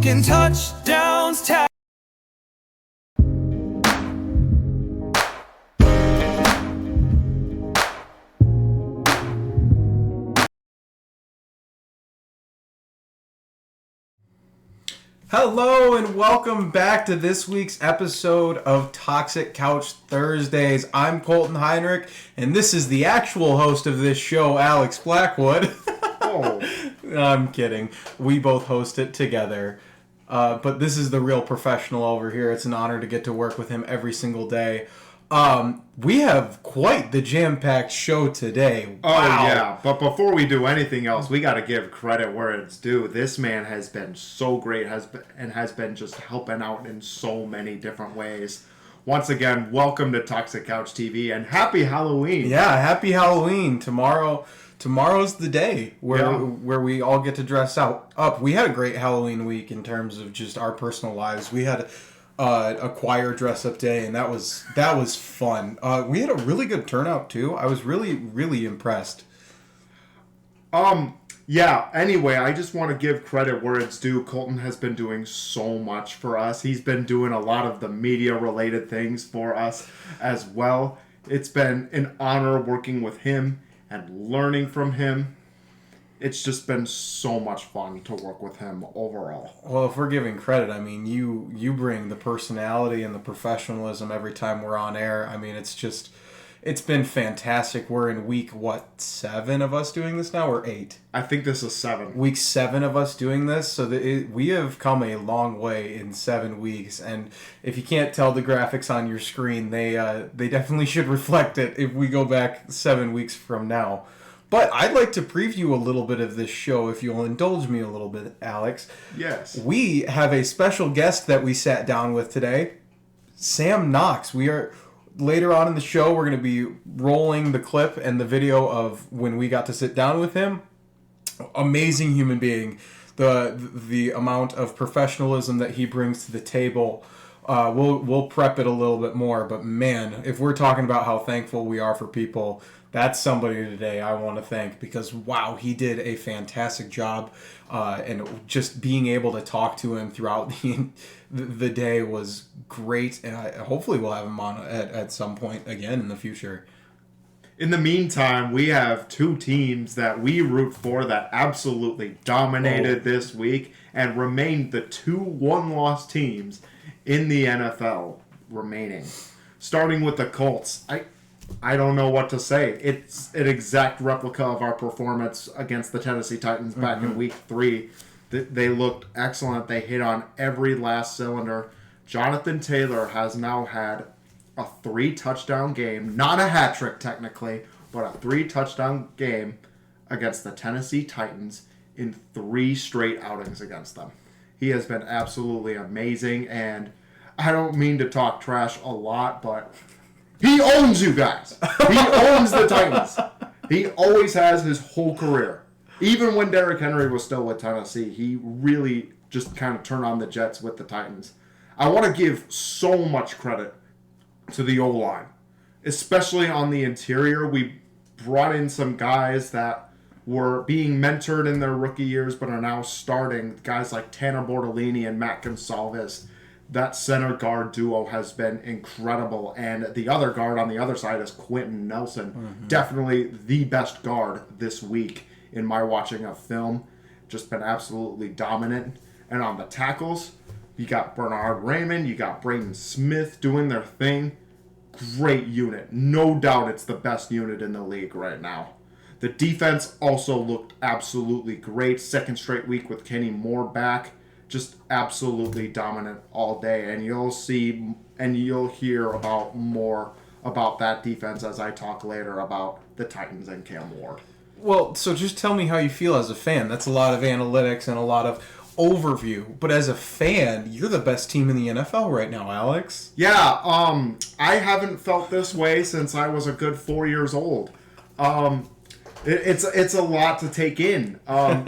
talking touchdowns. Hello and welcome back to this week's episode of Toxic Couch Thursdays. I'm Colton Heinrich, and this is the actual host of this show, Alex Blackwood. Oh. I'm kidding. We both host it together. But this is the real professional over here. It's an honor to get to work with him every single day. We have quite the jam-packed show today. Wow. Oh, yeah. But before we do anything else, we got to give credit where it's due. This man has been so great has been just helping out in so many different ways. Once again, welcome to Toxic Couch TV and happy Halloween. Yeah, happy Halloween. Tomorrow's the day where we all get to dress up. We had a great Halloween week in terms of just our personal lives. We had a choir dress up day, and that was fun. We had a really good turnout too. I was really impressed. Yeah, anyway, I just want to give credit where it's due. Colton has been doing so much for us. He's been doing a lot of the media related things for us as well. It's been an honor working with him and learning from him. It's just been so much fun to work with him overall. Well, if we're giving credit, I mean, you bring the personality and the professionalism every time we're on air. I mean, it's been fantastic. We're in week, 7 of us doing this now, or 8? I think this is 7. Week 7 of us doing this, so we have come a long way in 7 weeks. And if you can't tell the graphics on your screen, they definitely should reflect it if we go back 7 weeks from now. But I'd like to preview a little bit of this show, if you'll indulge me a little bit, Alex. Yes. We have a special guest that we sat down with today, Sam Knox. Later on in the show, we're going to be rolling the clip and the video of when we got to sit down with him. Amazing human being. The amount of professionalism that he brings to the table. We'll prep it a little bit more, but man, if we're talking about how thankful we are for people, that's somebody today I want to thank, because wow, he did a fantastic job, and just being able to talk to him throughout the day was great, and hopefully we'll have him on at some point again in the future. In the meantime, we have 2 teams that we root for that absolutely dominated this week and remained the 2 one-loss teams in the NFL remaining. Starting with the Colts. I don't know what to say. It's an exact replica of our performance against the Tennessee Titans back in week 3. They looked excellent. They hit on every last cylinder. Jonathan Taylor has now had a 3-touchdown game. Not a hat trick technically, but a 3-touchdown game against the Tennessee Titans in 3 straight outings against them. He has been absolutely amazing, and I don't mean to talk trash a lot, but he owns you guys. He owns the Titans. He always has his whole career. Even when Derrick Henry was still with Tennessee, he really just kind of turned on the Jets with the Titans. I want to give so much credit to the O-line, especially on the interior. We brought in some guys that were being mentored in their rookie years but are now starting. Guys like Tanner Bortolini and Matt Gonsalves. That center guard duo has been incredible. And the other guard on the other side is Quentin Nelson. Mm-hmm. Definitely the best guard this week in my watching of film. Just been absolutely dominant. And on the tackles, you got Bernard Raymond, you got Braden Smith doing their thing. Great unit. No doubt it's the best unit in the league right now. The defense also looked absolutely great. Second straight week with Kenny Moore back. Just absolutely dominant all day. And you'll see and you'll hear about more about that defense as I talk later about the Titans and Cam Ward. Well, so just tell me how you feel as a fan. That's a lot of analytics and a lot of overview. But as a fan, you're the best team in the NFL right now, Alex. Yeah, I haven't felt this way since I was a good 4 years old. It's a lot to take in. I'm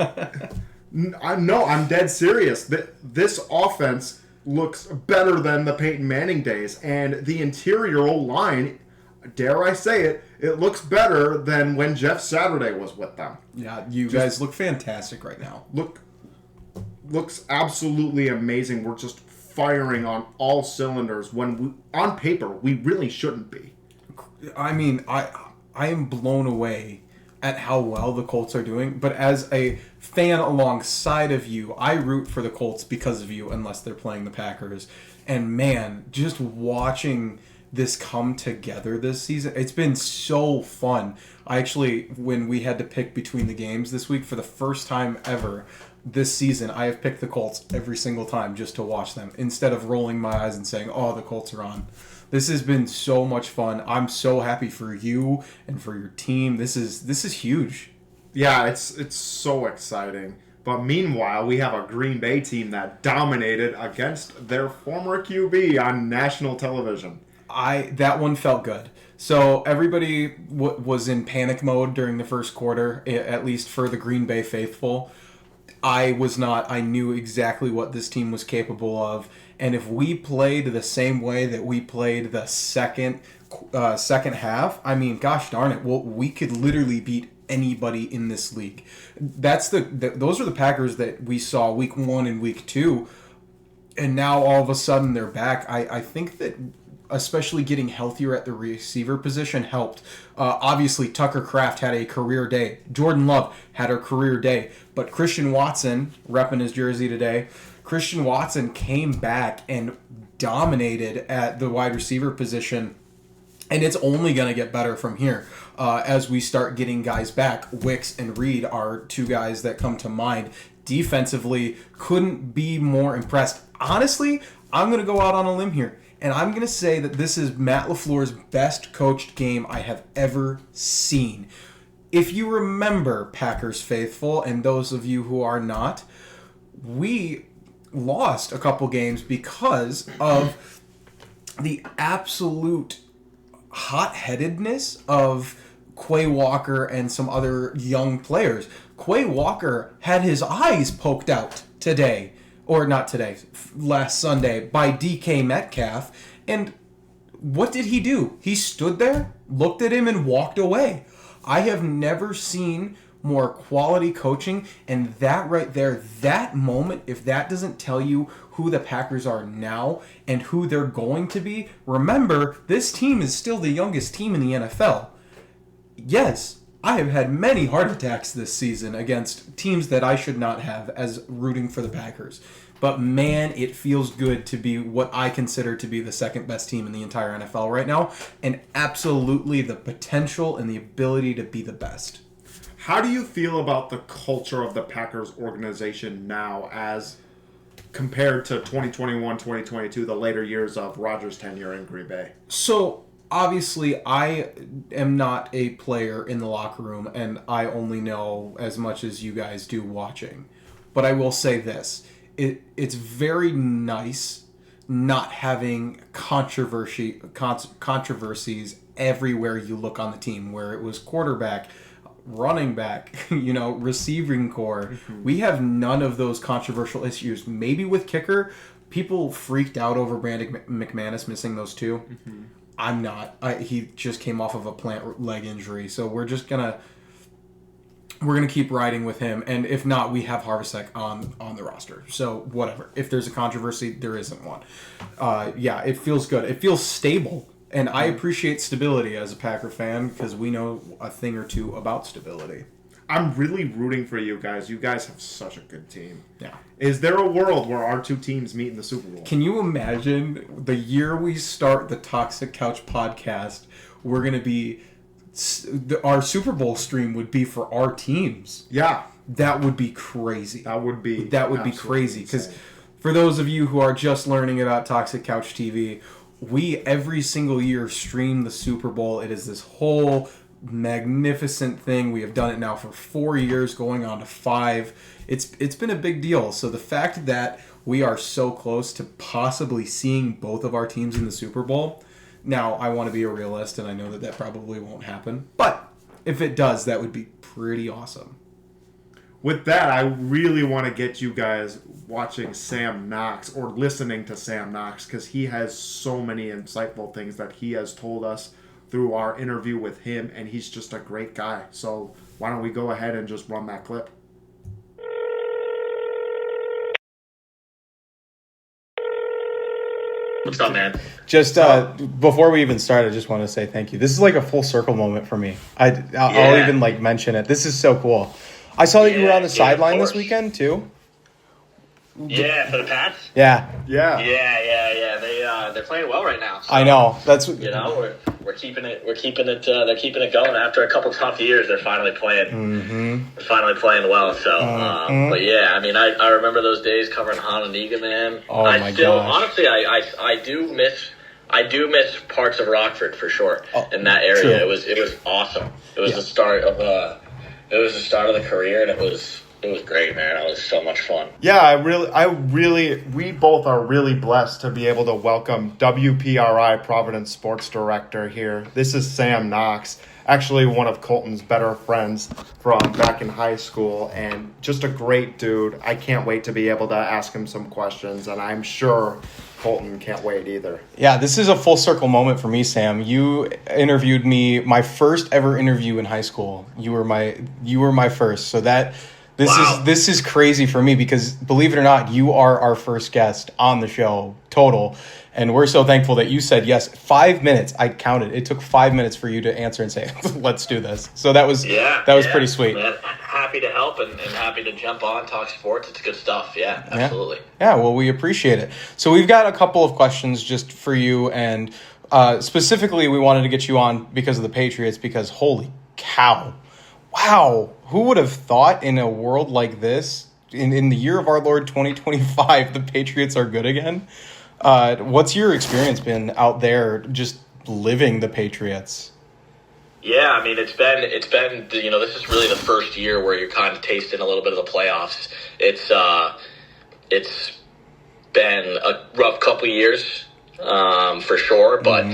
dead serious. This offense looks better than the Peyton Manning days, and the interior O-line, dare I say it, it looks better than when Jeff Saturday was with them. Yeah, guys look fantastic right now. looks absolutely amazing. We're just firing on all cylinders when on paper we really shouldn't be. I mean, I am blown away at how well the Colts are doing, but as a fan alongside of you, I root for the Colts because of you, unless they're playing the Packers. And man, just watching this come together this season, it's been so fun. I actually, when we had to pick between the games this week, for the first time ever this season, I have picked the Colts every single time just to watch them, instead of rolling my eyes and saying, oh, the Colts are on. This has been so much fun. I'm so happy for you and for your team. This is huge. Yeah, it's so exciting. But meanwhile, we have a Green Bay team that dominated against their former QB on national television. That one felt good. So everybody was in panic mode during the first quarter, at least for the Green Bay faithful. I was not. I knew exactly what this team was capable of, and if we played the same way that we played the second half, I mean, gosh darn it, well, we could literally beat anybody in this league. Those are the Packers that we saw week 1 and week 2, and now all of a sudden they're back. I think that especially getting healthier at the receiver position helped. Obviously, Tucker Kraft had a career day. Jordan Love had a career day. But Christian Watson, repping his jersey today, Christian Watson came back and dominated at the wide receiver position. And it's only going to get better from here as we start getting guys back. Wicks and Reed are two guys that come to mind. Defensively, couldn't be more impressed. Honestly, I'm going to go out on a limb here. And I'm going to say that this is Matt LaFleur's best coached game I have ever seen. If you remember, Packers faithful, and those of you who are not, we lost a couple games because of the absolute hot-headedness of Quay Walker and some other young players. Quay Walker had his eyes poked out today. Or not today, last Sunday, by DK Metcalf. And what did he do? He stood there, looked at him, and walked away. I have never seen more quality coaching, and that right there, that moment, if that doesn't tell you who the Packers are now and who they're going to be, remember, this team is still the youngest team in the NFL. Yes, I have had many heart attacks this season against teams that I should not have as rooting for the Packers. But man, it feels good to be what I consider to be the second best team in the entire NFL right now, and absolutely the potential and the ability to be the best. How do you feel about the culture of the Packers organization now as compared to 2021, 2022, the later years of Rodgers' tenure in Green Bay? So, obviously, I am not a player in the locker room, and I only know as much as you guys do watching. But I will say this. It's very nice not having controversies everywhere you look on the team, where it was quarterback, running back, receiving core. Mm-hmm. We have none of those controversial issues. Maybe with kicker, people freaked out over Brandon McManus missing those two. Mm-hmm. I'm not. He just came off of a plant leg injury, so we're gonna keep riding with him, and if not, we have Harvasek on the roster. So whatever. If there's a controversy, there isn't one. Yeah, it feels good. It feels stable, and I appreciate stability as a Packer fan because we know a thing or two about stability. I'm really rooting for you guys. You guys have such a good team. Yeah. Is there a world where our two teams meet in the Super Bowl? Can you imagine the year we start the Toxic Couch podcast, we're going to be... our Super Bowl stream would be for our teams. Yeah. That would be crazy. That would be crazy. Because for those of you who are just learning about Toxic Couch TV, we every single year stream the Super Bowl. It is this whole magnificent thing. We have done it now for 4 years, going on to 5. It's been a big deal. So the fact that we are so close to possibly seeing both of our teams in the Super Bowl. Now, I want to be a realist, and I know that probably won't happen. But if it does, that would be pretty awesome. With that, I really want to get you guys watching Sam Knox or listening to Sam Knox because he has so many insightful things that he has told us through our interview with him, and he's just a great guy. So why don't we go ahead and just run that clip? What's up, man? Just before we even start, I just want to say thank you. This is like a full circle moment for me. I'll even like mention it. This is so cool. I saw that you were on the sideline this weekend too. Yeah, for the Pats. Yeah. Yeah. They're playing well right now. So, I know. That's we're keeping it. They're keeping it going after a couple tough years. They're finally playing. Mm-hmm. They're finally playing well. So, but yeah, I mean, I remember those days covering Hononegah, man. Oh my gosh. Honestly, I do miss parts of Rockford for sure. In that area, true. it was awesome. It was the start of the career, and it was great, man. It was so much fun. Yeah, we both are really blessed to be able to welcome WPRI Providence Sports Director here. This is Sam Knox, actually one of Colton's better friends from back in high school, and just a great dude. I can't wait to be able to ask him some questions, and I'm sure Colton can't wait either. Yeah, this is a full circle moment for me, Sam. You interviewed me, my first ever interview in high school. You were my first, so that. This is crazy for me because, believe it or not, you are our first guest on the show total. And we're so thankful that you said yes. 5 minutes, I counted. It took 5 minutes for you to answer and say, let's do this. So that was pretty sweet. Man, happy to help and happy to jump on, talk sports. It's good stuff. Yeah, absolutely. Yeah, well, we appreciate it. So we've got a couple of questions just for you. And specifically, we wanted to get you on because of the Patriots because holy cow. Wow, who would have thought in a world like this, in the year of our Lord 2025, the Patriots are good again? What's your experience been out there just living the Patriots? Yeah, I mean, it's been this is really the first year where you're kind of tasting a little bit of the playoffs. It's been a rough couple years for sure, but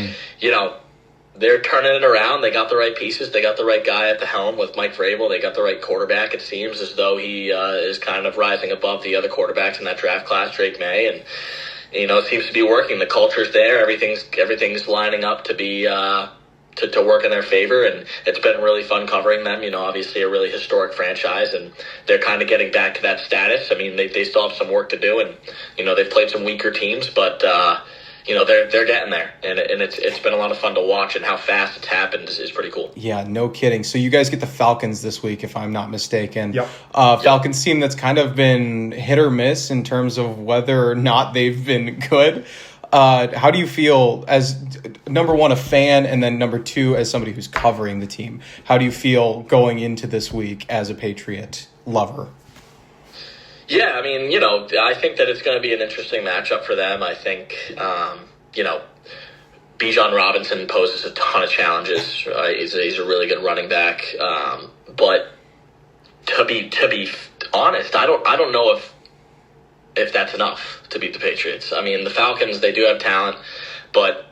they're turning it around. They got the right pieces. They got the right guy at the helm with Mike Vrabel. They got the right quarterback. It seems as though he is kind of rising above the other quarterbacks in that draft class, Drake May, and it seems to be working. The culture's there. Everything's lining up to be to work in their favor, and it's been really fun covering them. Obviously a really historic franchise, and they're kind of getting back to that status. I mean, they still have some work to do, and they've played some weaker teams, but. They're getting there, and it's been a lot of fun to watch, and how fast it's happened is pretty cool. Yeah, no kidding. So you guys get the Falcons this week, if I'm not mistaken. Yep. Falcons team that's kind of been hit or miss in terms of whether or not they've been good. How do you feel as, number one, a fan, and then number two, as somebody who's covering the team? How do you feel going into this week as a Patriot lover? Yeah, I mean, I think that it's going to be an interesting matchup for them. I think, Bijan Robinson poses a ton of challenges. He's a really good running back. But to be honest, I don't know if that's enough to beat the Patriots. I mean, the Falcons, they do have talent, but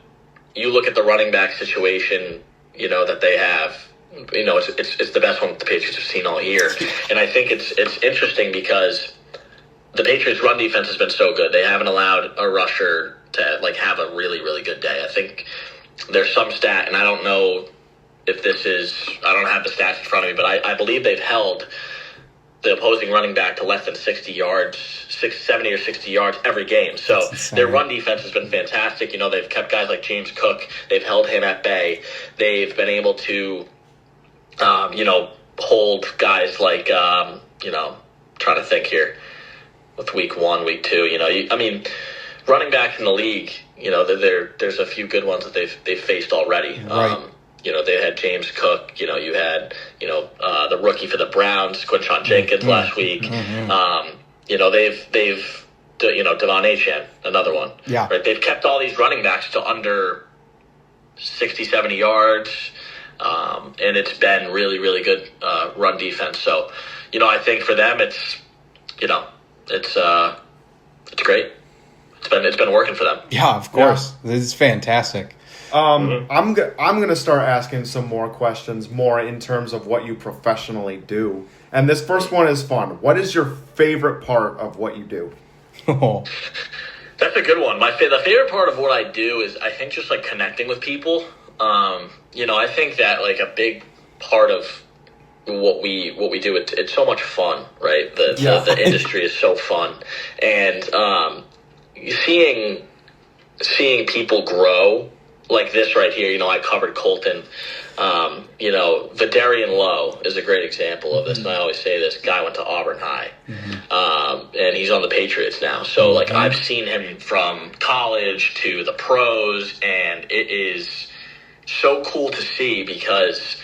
you look at the running back situation, that they have. It's the best one that the Patriots have seen all year, and I think it's interesting because the Patriots' run defense has been so good. They haven't allowed a rusher to have a really, really good day. I think there's some stat, and I don't know if this is – I don't have the stats in front of me, but I believe they've held the opposing running back to less than 60 yards, 70 or 60 yards every game. So their run defense has been fantastic. They've kept guys like James Cook. They've held him at bay. They've been able to, hold guys like, trying to think here. With week 1, week 2, running backs in the league, there's a few good ones that they've faced already. Right. They had James Cook. You had the rookie for the Browns, Quinshon Jenkins last week. They've Devon Achane, another one. Yeah. Right. They've kept all these running backs to under 60, 70 yards, and it's been really, really good run defense. So, I think for them, it's great. It's been working for them. Yeah, of course. Yeah. This is fantastic. I'm gonna start asking some more questions, more in terms of what you professionally do. And this first one is fun. What is your favorite part of what you do? Oh. That's a good one. The favorite part of what I do is, I think, just connecting with people. I think that a big part of what we do, it's so much fun, right? The industry is so fun, and seeing seeing people grow like this right here. I covered Colton. Vidarian Lowe is a great example of this, and I always say this guy went to Auburn High, and he's on the Patriots now. So, I've seen him from college to the pros, and it is so cool to see because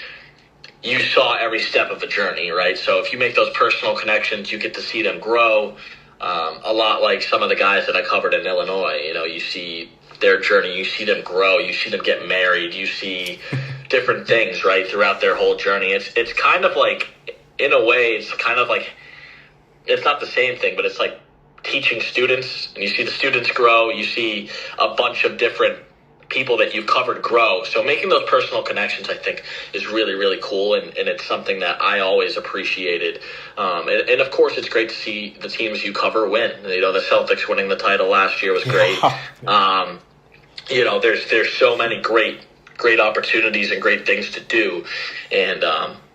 you saw every step of the journey, right? So if you make those personal connections, you get to see them grow. A lot like some of the guys that I covered in Illinois, you see their journey, you see them grow, you see them get married, you see different things, right, throughout their whole journey. It's kind of like, in a way, it's kind of like, it's not the same thing, but it's like teaching students, and you see the students grow, you see a bunch of different people that you've covered grow. So making those personal connections, I think, is really, really cool, and it's something that I always appreciated. And of course, it's great to see the teams you cover win. The Celtics winning the title last year was great. There's so many great opportunities and great things to do, and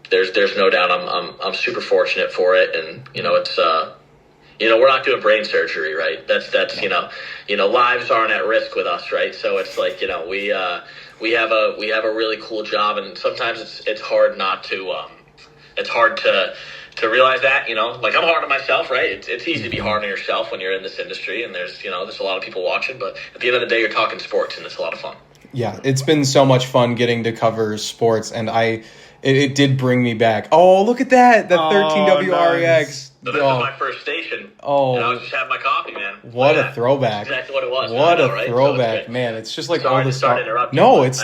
there's no doubt I'm super fortunate for it, and it's we're not doing brain surgery, right? That's lives aren't at risk with us, right? So it's like we have a really cool job, and sometimes it's hard not to it's hard to realize that I'm hard on myself, right? It's easy to be hard on yourself when you're in this industry, and there's a lot of people watching, but at the end of the day, you're talking sports, and it's a lot of fun. Yeah, it's been so much fun getting to cover sports, and it did bring me back. Oh, look at that! The 13WREX. Nice. So this is my first station. Oh, and I was just having my coffee, man. What a throwback! That's exactly what it was. What a right? throwback, So man! It's just like sorry all the stars. No, it's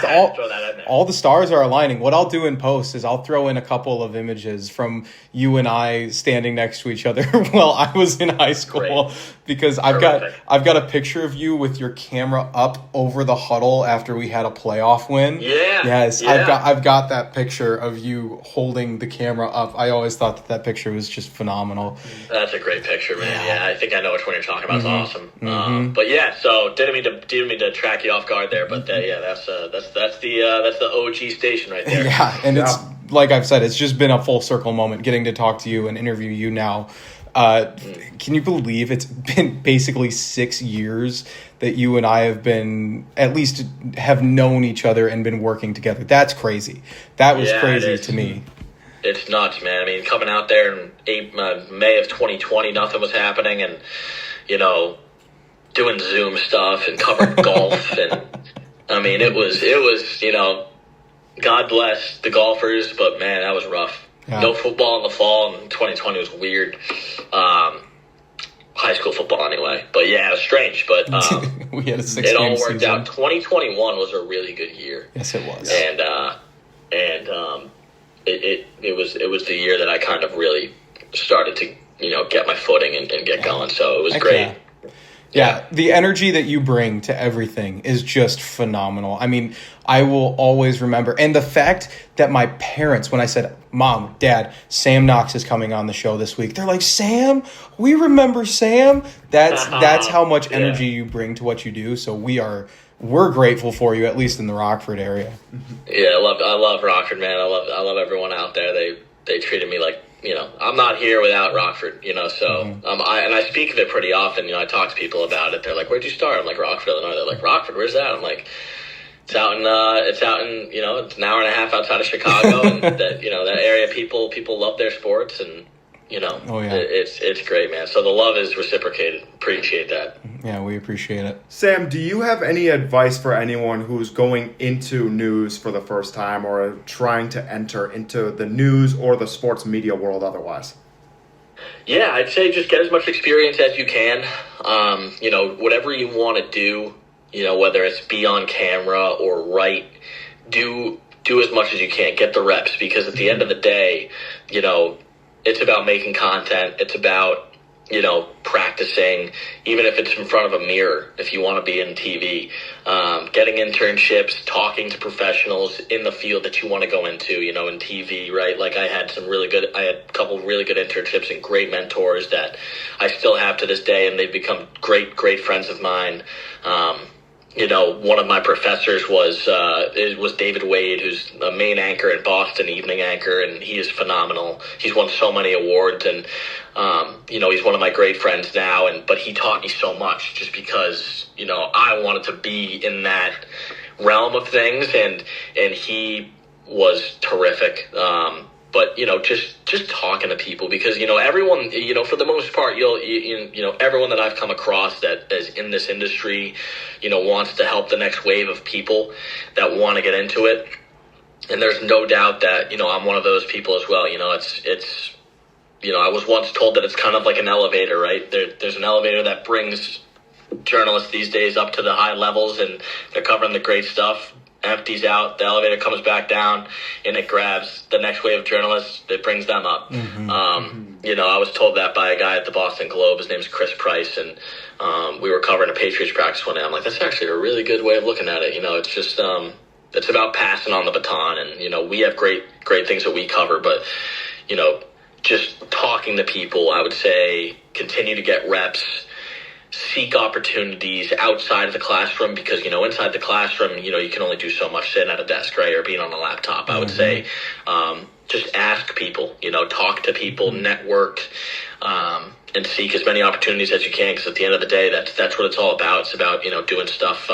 all the stars are aligning. What I'll do in post is I'll throw in a couple of images from you and I standing next to each other while I was in high school. Great. Because I've got a picture of you with your camera up over the huddle after we had a playoff win. Yeah. Yes, yeah. I've got that picture of you holding the camera up. I always thought that picture was just phenomenal. That's a great picture, man. Yeah, I think I know which one you're talking about. It's awesome. But yeah, so didn't mean to track you off guard there, but that's the OG station right there. Yeah, and it's like I've said, it's just been a full circle moment getting to talk to you and interview you now. Can you believe it's been basically 6 years that you and I have known each other and been working together? That's crazy. That was crazy to me. It's nuts, man. I mean, coming out there in May of 2020, nothing was happening, and doing Zoom stuff and covering golf, and I mean, it was God bless the golfers, but man, that was rough. Yeah. No football in the fall, and 2020 was weird. High school football, anyway. But yeah, it was strange. But we had a 6-game it all worked season. out. 2021 was a really good year. Yes, it was. And it was the year that I kind of really started to get my footing and get going. So it was great. Yeah, the energy that you bring to everything is just phenomenal. I mean, I will always remember. And the fact that my parents, when I said, Mom, Dad, Sam Knox is coming on the show this week, they're like, Sam? We remember Sam? That's how much energy you bring to what you do. So we're grateful for you, at least in the Rockford area. Yeah, I love Rockford, man. I love everyone out there. They treated me like, I'm not here without Rockford, so I speak of it pretty often. I talk to people about it. They're like, "Where'd you start?" I'm like, "Rockford, Illinois." They're like, "Rockford, where's that?" I'm like, it's out in it's an hour and a half outside of Chicago, and that that area people love their sports, and it's great, man. So the love is reciprocated. Appreciate that. Yeah, we appreciate it. Sam, do you have any advice for anyone who's going into news for the first time or trying to enter into the news or the sports media world otherwise? Yeah, I'd say just get as much experience as you can. Whatever you want to do, whether it's be on camera or write, do as much as you can. Get the reps, because at the end of the day, it's about making content. It's about, practicing, even if it's in front of a mirror, if you want to be in TV, getting internships, talking to professionals in the field that you want to go into, in TV, right? Like I had a couple really good internships and great mentors that I still have to this day, and they've become great friends of mine. one of my professors was David Wade, who's a main anchor in Boston, evening anchor, and he is phenomenal. He's won so many awards, and he's one of my great friends now. But he taught me so much just because I wanted to be in that realm of things, and he was terrific. But just talking to people, because everyone, for the most part, everyone that I've come across that is in this industry, wants to help the next wave of people that want to get into it. And there's no doubt that I'm one of those people as well. It's I was once told that it's kind of like an elevator, right? There's an elevator that brings journalists these days up to the high levels, and they're covering the great stuff. Empties out, the elevator comes back down, and it grabs the next wave of journalists. It brings them up. I was told that by a guy at the Boston Globe. His name's Chris Price, and we were covering a Patriots practice one day. I'm like, that's actually a really good way of looking at it. It's just it's about passing on the baton, and we have great things that we cover, but just talking to people, I would say continue to get reps. Seek opportunities outside of the classroom, because inside the classroom you can only do so much sitting at a desk, right, or being on a laptop. I would say just ask people, talk to people, network, and seek as many opportunities as you can, because at the end of the day that's what it's all about. It's about doing stuff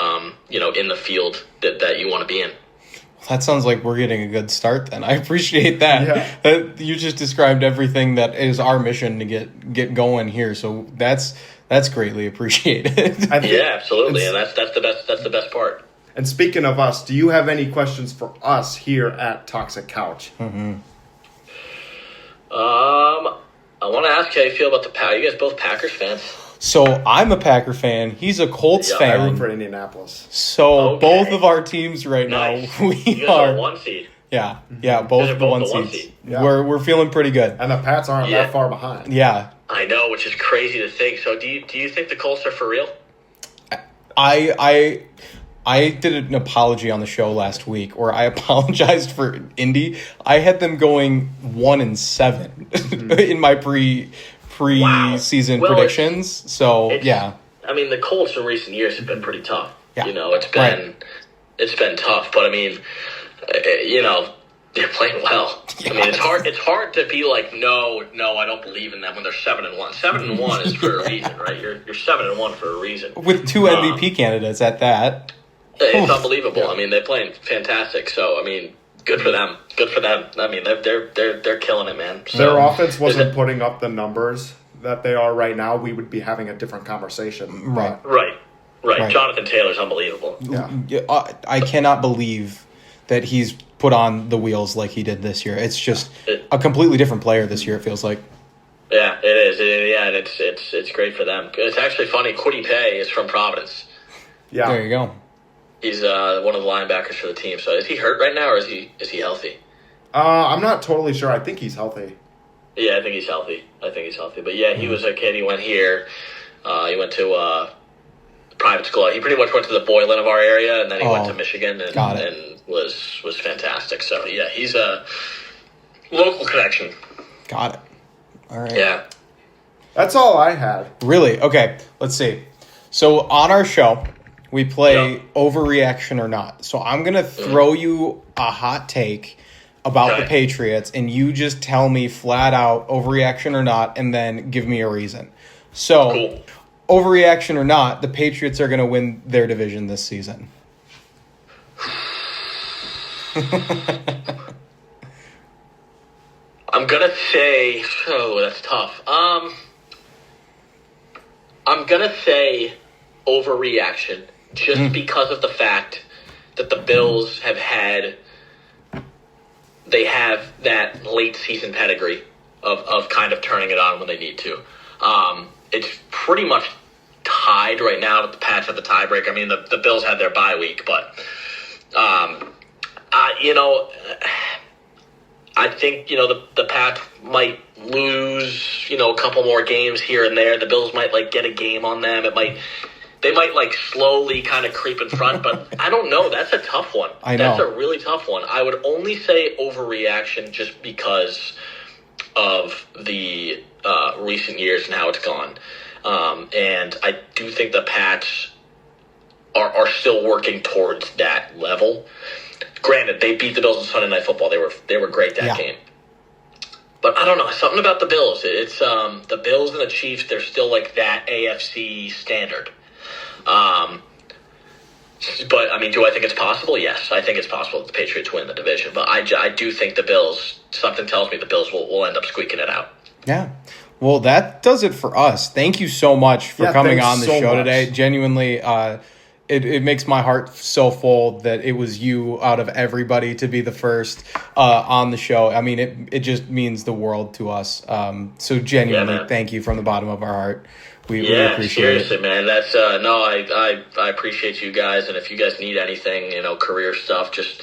in the field that you want to be in. That sounds like we're getting a good start then. I appreciate that. Yeah. You just described everything that is our mission to get going here. So that's greatly appreciated. Yeah, absolutely. And that's the best part. And speaking of us, do you have any questions for us here at Toxic Couch? Mm-hmm. I want to ask how you feel about the Packers. You guys both Packers fans? So I'm a Packer fan. He's a Colts fan. I root for Indianapolis. So both of our teams right now, you guys are one seed. Yeah, both the one seeds. Yeah. We're feeling pretty good. And the Pats aren't that far behind. Yeah. I know, which is crazy to think. So do you think the Colts are for real? I did an apology on the show last week, where I apologized for Indy. I had them going 1-7 in my pre-season predictions. So yeah. I mean, the Colts in recent years have been pretty tough. Yeah. It's been tough, but I mean, they're playing well. Yeah. I mean, it's hard to be like, no, I don't believe in them when they're 7-1. 7-1 is for a reason, right? You're 7-1 for a reason. With two MVP candidates at that. It's unbelievable. Yeah. I mean, they're playing fantastic. So, I mean, good for them. Good for them. I mean, they're killing it, man. So, their offense wasn't putting up the numbers that they are right now, we would be having a different conversation. Right. Jonathan Taylor's unbelievable. Yeah. I cannot believe that he's put on the wheels like he did this year. It's just a completely different player this year, it feels like. Yeah, it is. And it's great for them. It's actually funny. Kwity Paye is from Providence. Yeah. There you go. He's one of the linebackers for the team. So is he hurt right now, or is he healthy? I'm not totally sure. I think he's healthy. Yeah, I think he's healthy. But yeah, he was a kid. He went here. He went to private school. He pretty much went to the Boylan of our area, and then he went to Michigan and was fantastic. So yeah, he's a local connection. Got it. All right. Yeah. That's all I had. Really? Okay. Let's see. So on our show, we play overreaction or not. So I'm going to throw you a hot take about the Patriots, and you just tell me flat out overreaction or not, and then give me a reason. So, overreaction or not, the Patriots are going to win their division this season. I'm going to say, that's tough. I'm going to say overreaction just because of the fact that the Bills have that late season pedigree of kind of turning it on when they need to. It's pretty much tied right now. The Pats have the tiebreaker. I mean, the Bills had their bye week, but I think the Pats might lose a couple more games here and there. The Bills might get a game on them. They might slowly kind of creep in front, but I don't know. That's a tough one. I know. That's a really tough one. I would only say overreaction just because of the recent years and how it's gone. And I do think the Pats are still working towards that level. Granted, they beat the Bills on Sunday Night Football. They were great that game. But I don't know, something about the Bills. It's the Bills and the Chiefs. They're still like that AFC standard. But I mean, do I think it's possible? Yes, I think it's possible that the Patriots win the division. But I do think the Bills. Something tells me the Bills will end up squeaking it out. Yeah. Well, that does it for us. Thank you so much for coming on the show today. Genuinely, it makes my heart so full that it was you out of everybody to be the first on the show. I mean, it just means the world to us. So genuinely, thank you from the bottom of our heart. We appreciate seriously, it. Man. That's I appreciate you guys, and if you guys need anything, career stuff, just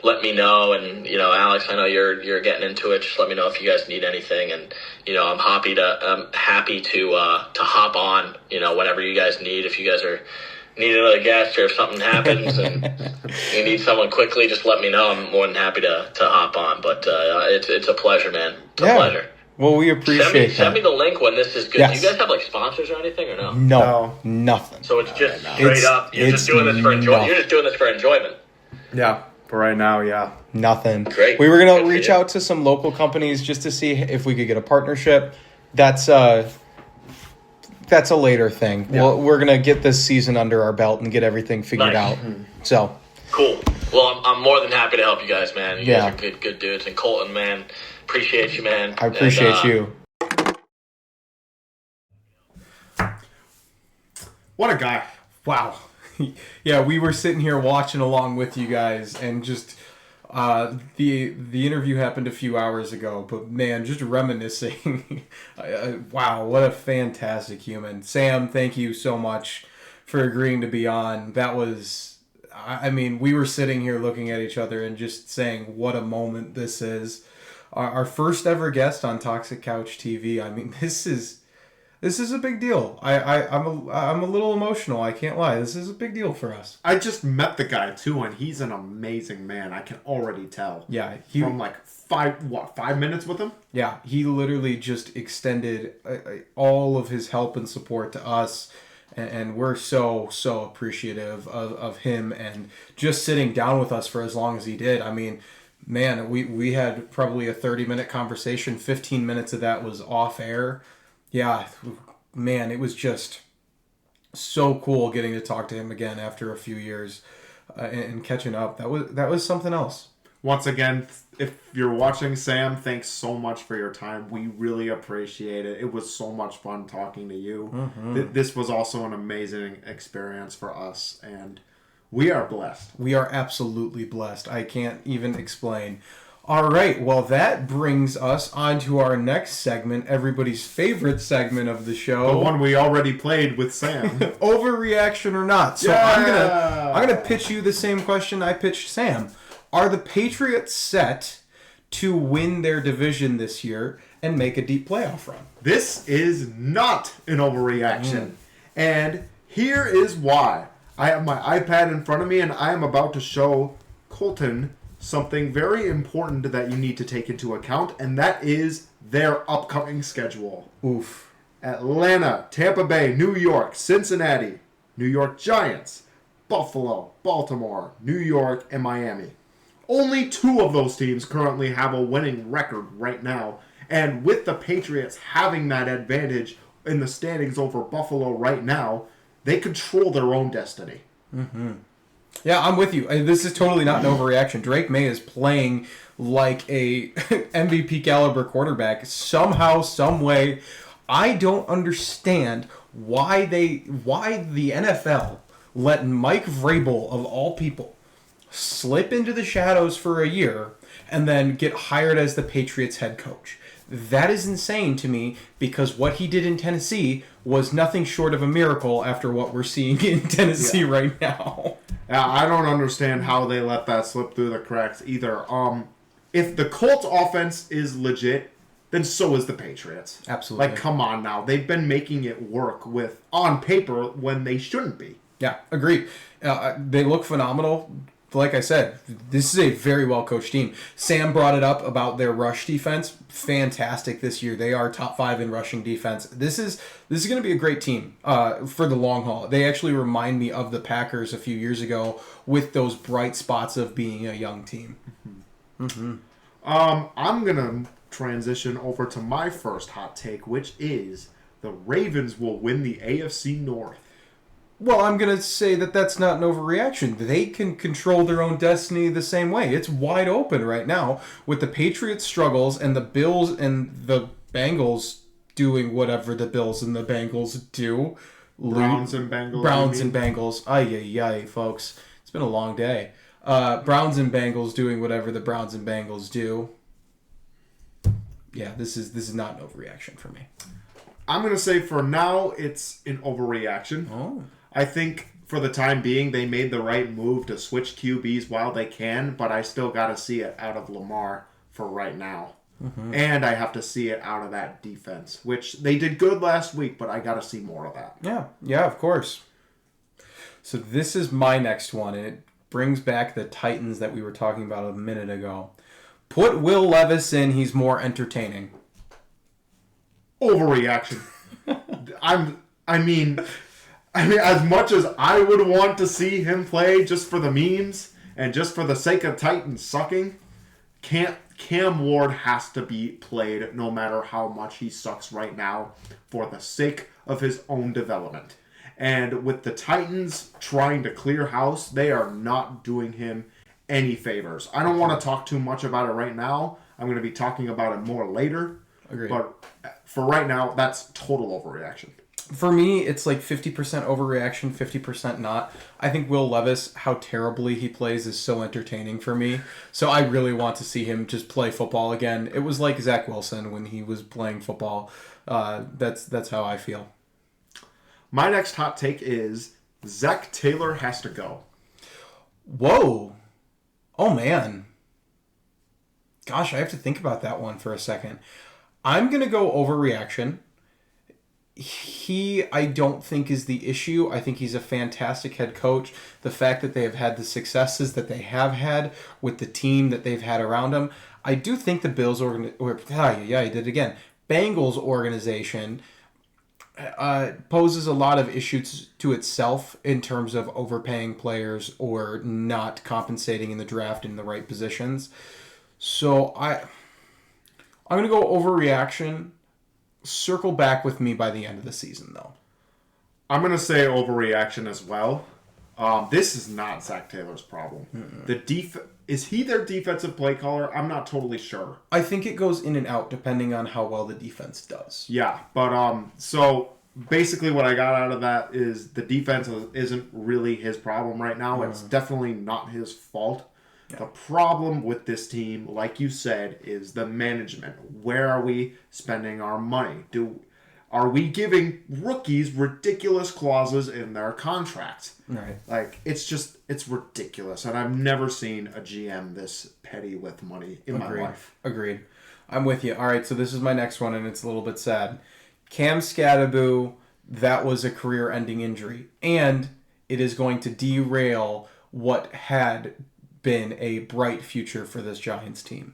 let me know. And Alex, I know you're getting into it. Just let me know if you guys need anything, and I'm happy to hop on. Whenever you guys need. If you guys need another guest, or if something happens and you need someone quickly, just let me know. I'm more than happy to hop on. But it's a pleasure, man. It's a pleasure. Well, we appreciate that. Send me the link when this is good. Yes. Do you guys have sponsors or anything, or no? No, nothing. So it's just straight up. You're just doing this for enjoyment. You're just doing this for enjoyment. Yeah, for right now, yeah. Nothing. Great. We were gonna reach out to some local companies just to see if we could get a partnership. That's a later thing. Yeah. We're gonna get this season under our belt and get everything figured out. Mm-hmm. So cool. Well, I'm more than happy to help you guys, man. You guys are good dudes. And Colton, man, appreciate you, man. I appreciate you. What a guy. Wow. Yeah, we were sitting here watching along with you guys, and just the interview happened a few hours ago, but man, just reminiscing. Wow, what a fantastic human. Sam, thank you so much for agreeing to be on. That was, I mean, we were sitting here looking at each other and just saying what a moment this is. Our first ever guest on Toxic Couch TV. I mean, this is a big deal. I'm a little emotional. I can't lie. This is a big deal for us. I just met the guy too, and he's an amazing man. I can already tell. Yeah, from 5 minutes with him. Yeah, he literally just extended all of his help and support to us, and we're so appreciative of him and just sitting down with us for as long as he did. I mean, man, we had probably a 30-minute conversation. 15 minutes of that was off air. Yeah, man, it was just so cool getting to talk to him again after a few years and catching up. That was something else. Once again, if you're watching, Sam, thanks so much for your time. We really appreciate it. It was so much fun talking to you. Mm-hmm. This was also an amazing experience for us, and we are blessed. We are absolutely blessed. I can't even explain. All right, well, that brings us on to our next segment, everybody's favorite segment of the show. The one we already played with Sam. Overreaction or not. So yeah! I'm gonna pitch you the same question I pitched Sam. Are the Patriots set to win their division this year and make a deep playoff run? This is not an overreaction. And here is why. I have my iPad in front of me, and I am about to show Colton something very important that you need to take into account, and that is their upcoming schedule. Oof. Atlanta, Tampa Bay, New York, Cincinnati, New York Giants, Buffalo, Baltimore, New York, and Miami. Only 2 of those teams currently have a winning record right now, and with the Patriots having that advantage in the standings over Buffalo right now, they control their own destiny. Mm-hmm. Yeah, I'm with you. This is totally not an overreaction. Drake May is playing like a MVP caliber quarterback somehow, some way. I don't understand why the NFL let Mike Vrabel, of all people, slip into the shadows for a year and then get hired as the Patriots head coach. That is insane to me, because what he did in Tennessee was nothing short of a miracle after what we're seeing in Tennessee right now. I don't understand how they let that slip through the cracks either. If the Colts offense is legit, then so is the Patriots. Absolutely. Like, come on now. They've been making it work on paper when they shouldn't be. Yeah, agreed. They look phenomenal. like I said, this is a very well-coached team. Sam brought it up about their rush defense. Fantastic this year. They are top 5 in rushing defense. This is going to be a great team for the long haul. They actually remind me of the Packers a few years ago with those bright spots of being a young team. I'm going to transition over to my first hot take, which is the Ravens will win the AFC North. Well, I'm going to say that that's not an overreaction. They can control their own destiny the same way. It's wide open right now with the Patriots' struggles and the Bills and the Bengals doing whatever the Bills and the Bengals do. Browns and Bengals. Browns and Bengals. Ay, folks. It's been a long day. Browns and Bengals doing whatever the Browns and Bengals do. Yeah, this is not an overreaction for me. I'm going to say for now it's an overreaction. Oh. I think for the time being, they made the right move to switch QBs while they can, but I still got to see it out of Lamar for right now. Mm-hmm. And I have to see it out of that defense, which they did good last week, but I got to see more of that. Yeah, of course. So this is my next one, and it brings back the Titans that we were talking about a minute ago. Put Will Levis in, he's more entertaining. Overreaction. I mean, as much as I would want to see him play just for the memes and just for the sake of Titans sucking, Cam Ward has to be played no matter how much he sucks right now for the sake of his own development. And with the Titans trying to clear house, they are not doing him any favors. I don't want to talk too much about it right now. I'm going to be talking about it more later. Agreed. But for right now, that's total overreaction. For me, it's like 50% overreaction, 50% not. I think Will Levis, how terribly he plays, is so entertaining for me. So I really want to see him just play football again. It was like Zach Wilson when he was playing football. That's how I feel. My next hot take is Zach Taylor has to go. Whoa. Oh, man. Gosh, I have to think about that one for a second. I'm going to go overreaction. I don't think is the issue. I think he's a fantastic head coach. The fact that they have had the successes that they have had with the team that they've had around them. I do think the Bengals organization poses a lot of issues to itself in terms of overpaying players or not compensating in the draft in the right positions. So I'm going to go overreaction. Circle back with me by the end of the season, though. I'm going to say overreaction as well. This is not Zach Taylor's problem. Is he their defensive play caller? I'm not totally sure. I think it goes in and out depending on how well the defense does. Yeah, but so basically what I got out of that is the defense isn't really his problem right now. It's definitely not his fault. Yeah. The problem with this team, like you said, is the management. Where are we spending our money? Are we giving rookies ridiculous clauses in their contracts? Right. Like, it's ridiculous. And I've never seen a GM this petty with money in my life. Agreed. I'm with you. All right, so this is my next one, and it's a little bit sad. Cam Scadaboo, that was a career-ending injury. And it is going to derail what had been a bright future for this Giants team.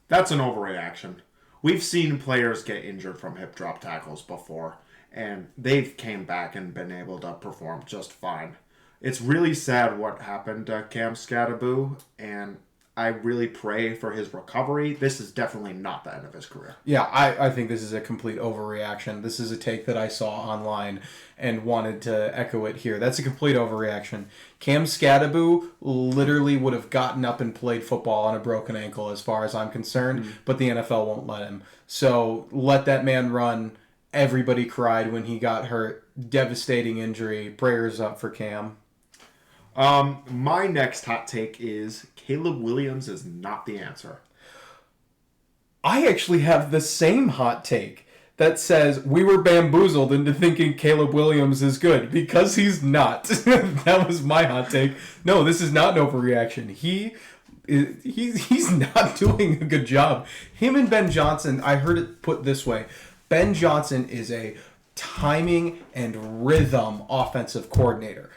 That's an overreaction. We've seen players get injured from hip drop tackles before, and they've came back and been able to perform just fine. It's really sad what happened to Cam Scadaboo, and I really pray for his recovery. This is definitely not the end of his career. Yeah, I think this is a complete overreaction. This is a take that I saw online and wanted to echo it here. That's a complete overreaction. Cam Scadaboo literally would have gotten up and played football on a broken ankle as far as I'm concerned, but the NFL won't let him. So let that man run. Everybody cried when he got hurt. Devastating injury. Prayers up for Cam. My next hot take is Caleb Williams is not the answer. I actually have the same hot take that says we were bamboozled into thinking Caleb Williams is good because he's not. That was my hot take. No, this is not an overreaction. He's not doing a good job. Him and Ben Johnson, I heard it put this way. Ben Johnson is a timing and rhythm offensive coordinator.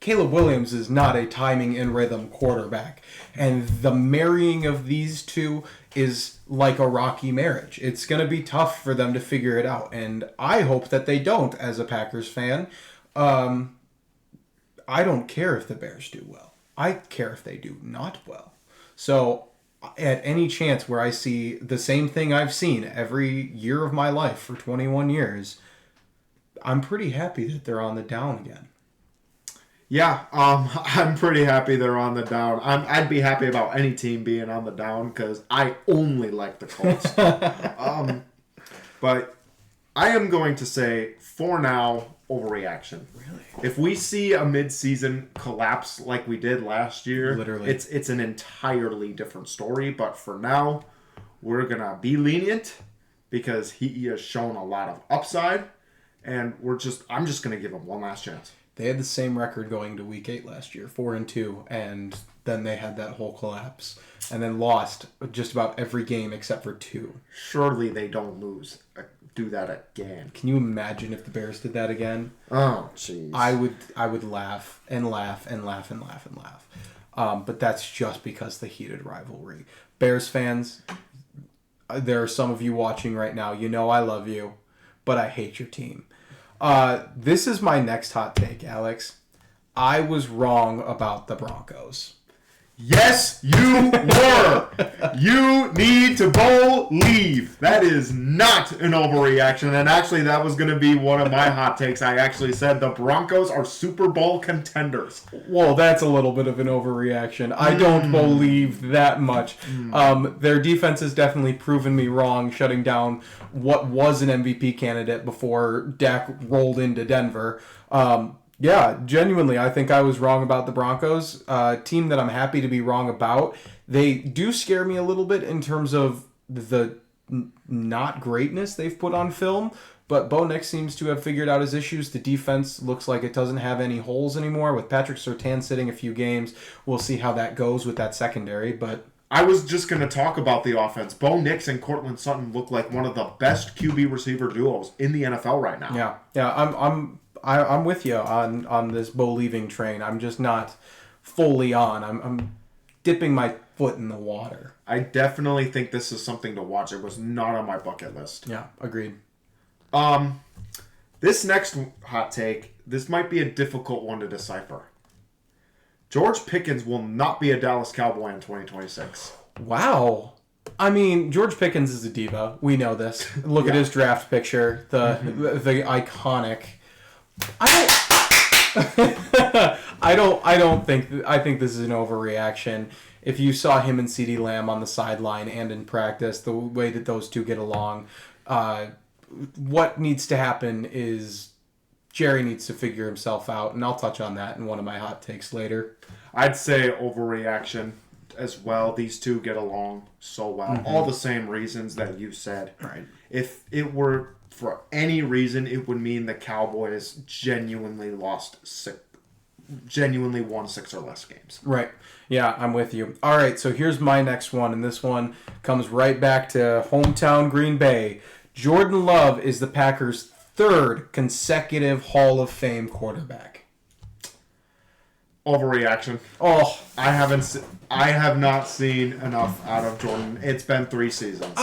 Caleb Williams is not a timing and rhythm quarterback. And the marrying of these two is like a rocky marriage. It's going to be tough for them to figure it out. And I hope that they don't as a Packers fan. I don't care if the Bears do well. I care if they do not well. So at any chance where I see the same thing I've seen every year of my life for 21 years, I'm pretty happy that they're on the down again. Yeah, I'm pretty happy they're on the down. I'd be happy about any team being on the down because I only like the Colts. But I am going to say, for now, overreaction. Really? If we see a mid-season collapse like we did last year, Literally, it's an entirely different story. But for now, we're gonna be lenient because he has shown a lot of upside, and I'm just gonna give him one last chance. They had the same record going to Week 8 last year, 4-2, and then they had that whole collapse, and then lost just about every game except for 2. Surely they don't do that again. Can you imagine if the Bears did that again? Oh, jeez. I would laugh and laugh and laugh and laugh and laugh. But that's just because the heated rivalry. Bears fans, there are some of you watching right now. You know I love you, but I hate your team. This is my next hot take, Alex. I was wrong about the Broncos. Yes, you were. You need to believe. That is not an overreaction. And actually, that was going to be one of my hot takes. I actually said the Broncos are Super Bowl contenders. Well, that's a little bit of an overreaction. I don't believe that much. Their defense has definitely proven me wrong, shutting down what was an MVP candidate before Dak rolled into Denver. Yeah, genuinely, I think I was wrong about the Broncos. Team that I'm happy to be wrong about. They do scare me a little bit in terms of the not greatness they've put on film, but Bo Nix seems to have figured out his issues. The defense looks like it doesn't have any holes anymore. With Patrick Surtain sitting a few games, we'll see how that goes with that secondary, but... I was just going to talk about the offense. Bo Nix and Cortland Sutton look like one of the best QB receiver duos in the NFL right now. Yeah, I'm with you on this Bo leaving train. I'm just not fully on. I'm dipping my foot in the water. I definitely think this is something to watch. It was not on my bucket list. Yeah, agreed. This next hot take, this might be a difficult one to decipher. George Pickens will not be a Dallas Cowboy in 2026. Wow. I mean, George Pickens is a diva. We know this. Look at his draft picture, the iconic. I think this is an overreaction. If you saw him and CeeDee Lamb on the sideline and in practice, the way that those two get along, what needs to happen is Jerry needs to figure himself out, and I'll touch on that in one of my hot takes later. I'd say overreaction as well. These two get along so well. All the same reasons that you said. Right. If it were for any reason, it would mean the Cowboys genuinely won 6 or less games. Right. Yeah, I'm with you. All right, so here's my next one, and this one comes right back to hometown Green Bay. Jordan Love is the Packers' 3rd consecutive Hall of Fame quarterback. Overreaction. Oh, I have not seen enough out of Jordan. It's been 3 seasons.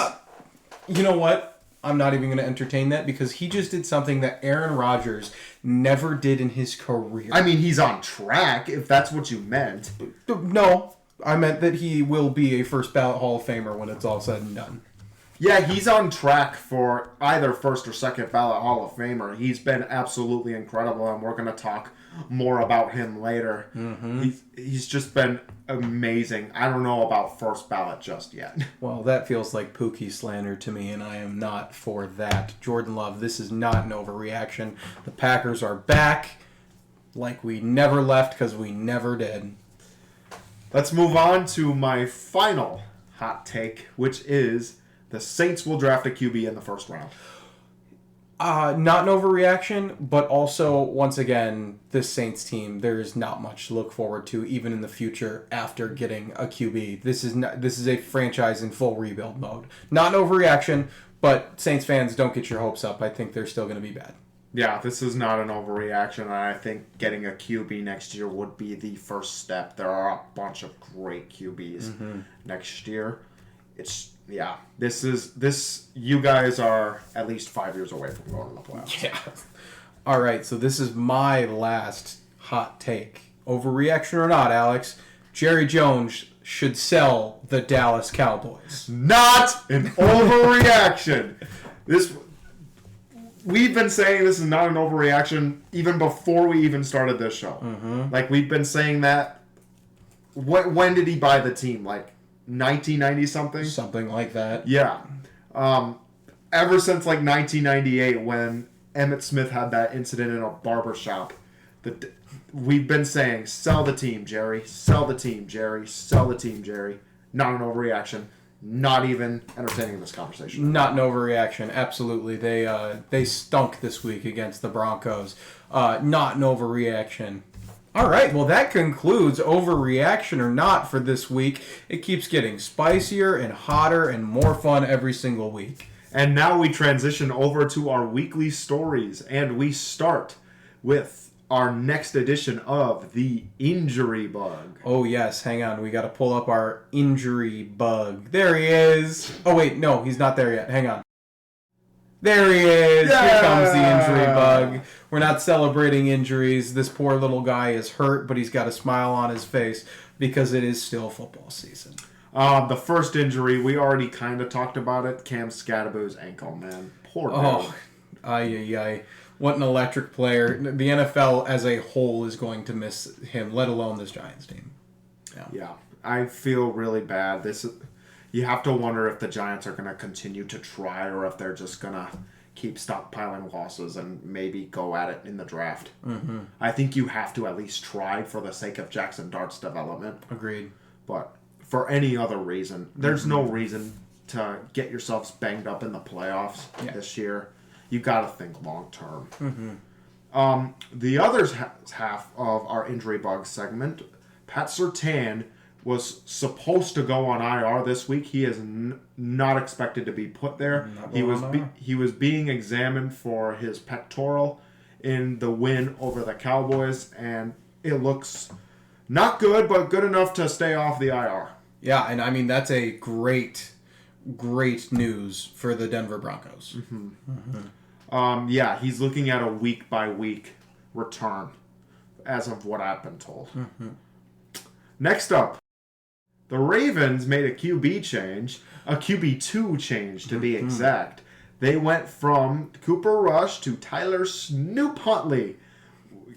You know what? I'm not even going to entertain that because he just did something that Aaron Rodgers never did in his career. I mean, he's on track, if that's what you meant. No, I meant that he will be a first ballot Hall of Famer when it's all said and done. Yeah, he's on track for either first or second ballot Hall of Famer. He's been absolutely incredible, and we're going to talk more about him later. He's just been amazing. I don't know about first ballot just yet. Well, that feels like Pookie slander to me, and I am not for that. Jordan Love, this is not an overreaction. The Packers are back like we never left because we never did. Let's move on to my final hot take, which is the Saints will draft a QB in the first round. Not an overreaction, but also, once again, this Saints team, there's not much to look forward to, even in the future after getting a QB. This is a franchise in full rebuild mode. Not an overreaction, but Saints fans, don't get your hopes up. I think they're still going to be bad. Yeah, this is not an overreaction, and I think getting a QB next year would be the first step. There are a bunch of great QBs next year. You guys are at least 5 years away from going to the playoffs. Yeah. All right, so this is my last hot take. Overreaction or not, Alex, Jerry Jones should sell the Dallas Cowboys. Not an overreaction. We've been saying this is not an overreaction even before we even started this show. Like, we've been saying that. When did he buy the team? Like 1990 something? Something like that. Yeah. Ever since like 1998 when Emmitt Smith had that incident in a barber shop, we've been saying, sell the team, Jerry. Sell the team, Jerry. Sell the team, Jerry. Not an overreaction. Not even entertaining this conversation. Not an overreaction. Absolutely. They stunk this week against the Broncos. Not an overreaction. All right. Well, that concludes overreaction or not for this week. It keeps getting spicier and hotter and more fun every single week. And now we transition over to our weekly stories, and we start with our next edition of the Injury Bug. Oh, yes. Hang on. We got to pull up our injury bug. There he is. Oh, wait. No, he's not there yet. Hang on. There he is. Yeah! Here comes the injury bug. We're not celebrating injuries. This poor little guy is hurt, but he's got a smile on his face because it is still football season. The first injury, we already kind of talked about it. Cam Scadaboo's ankle, man. Poor man. Oh, ay. What an electric player. The NFL as a whole is going to miss him, let alone this Giants team. Yeah. I feel really bad. You have to wonder if the Giants are going to continue to try or if they're just going to keep stockpiling losses and maybe go at it in the draft. I think you have to at least try for the sake of Jackson Dart's development. Agreed. But for any other reason, there's no reason to get yourselves banged up in the playoffs this year. You got to think long term. The other half of our injury bug segment, Pat Surtain was supposed to go on IR this week. He is not expected to be put there. He was being examined for his pectoral in the win over the Cowboys, and it looks not good, but good enough to stay off the IR. Yeah, and I mean that's a great news for the Denver Broncos. He's looking at a week-by-week return, as of what I've been told. Next up, the Ravens made a QB change, a QB2 change to be exact. They went from Cooper Rush to Tyler Snoop Huntley.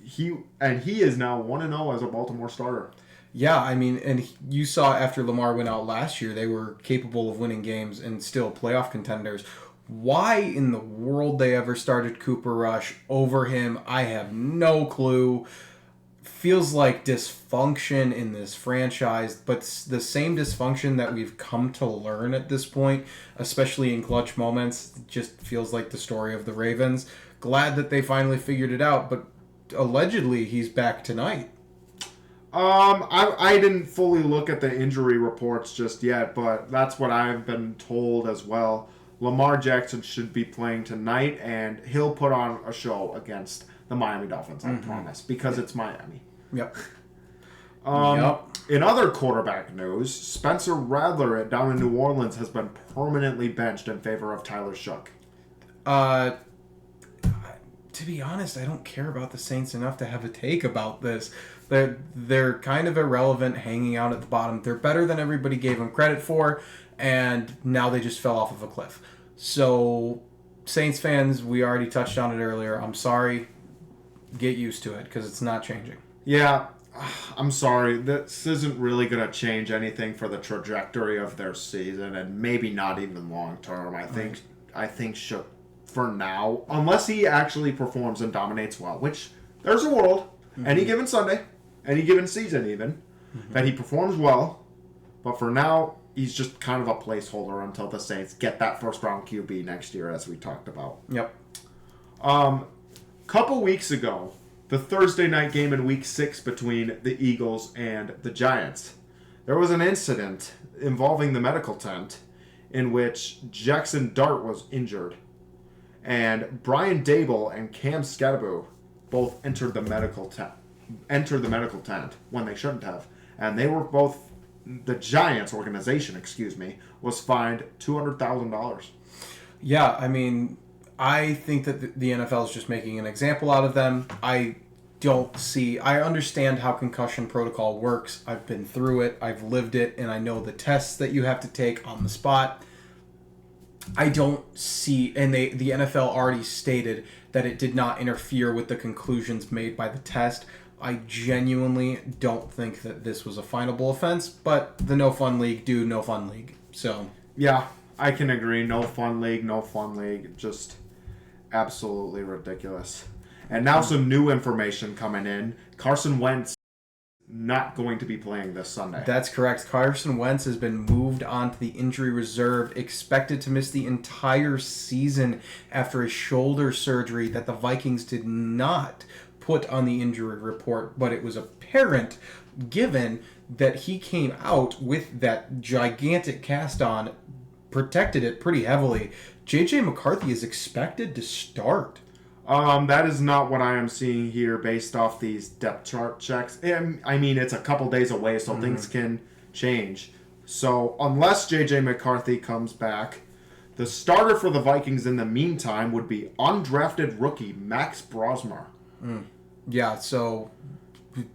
He is now 1-0 as a Baltimore starter. Yeah, I mean, and you saw after Lamar went out last year, they were capable of winning games and still playoff contenders. Why in the world they ever started Cooper Rush over him, I have no clue. Feels like dysfunction in this franchise, but the same dysfunction that we've come to learn at this point, especially in clutch moments. It just feels like the story of the Ravens. Glad that they finally figured it out, but allegedly he's back tonight. I didn't fully look at the injury reports just yet, but that's what I've been told as well. Lamar Jackson should be playing tonight, and he'll put on a show against the Miami Dolphins, I promise, because it's Miami. Yep. In other quarterback news, Spencer Rattler down in New Orleans has been permanently benched in favor of Tyler Shough. To be honest, I don't care about the Saints enough to have a take about this. They're kind of irrelevant, hanging out at the bottom. They're better than everybody gave them credit for, and now they just fell off of a cliff. So, Saints fans, we already touched on it earlier. I'm sorry. Get used to it, because it's not changing. Yeah, I'm sorry. This isn't really going to change anything for the trajectory of their season, and maybe not even long term. I think Shough, for now, unless he actually performs and dominates well, which there's a world, any given Sunday, any given season even, that he performs well. But for now, he's just kind of a placeholder until the Saints get that first-round QB next year, as we talked about. Yep. Couple weeks ago, the Thursday night game in Week 6 between the Eagles and the Giants, there was an incident involving the medical tent in which Jackson Dart was injured. And Brian Dable and Cam Skattebo both entered the medical tent when they shouldn't have. And they were both, the Giants organization, was fined $200,000. Yeah, I mean, I think that the NFL is just making an example out of them. I understand how concussion protocol works. I've been through it, I've lived it, and I know the tests that you have to take on the spot. I don't see, and the NFL already stated that it did not interfere with the conclusions made by the test. I genuinely don't think that this was a finable offense, but the No Fun League do No Fun League. So yeah, I can agree. No fun league. Just absolutely ridiculous. And now some new information coming in. Carson Wentz not going to be playing this Sunday. That's correct. Carson Wentz has been moved onto the injury reserve, expected to miss the entire season after a shoulder surgery that the Vikings did not put on the injury report, but it was apparent given that he came out with that gigantic cast on, protected it pretty heavily. J.J. McCarthy is expected to start. That is not what I am seeing here based off these depth chart checks. I mean, it's a couple days away, so things can change. So unless J.J. McCarthy comes back, the starter for the Vikings in the meantime would be undrafted rookie Max Brosmer. Yeah, so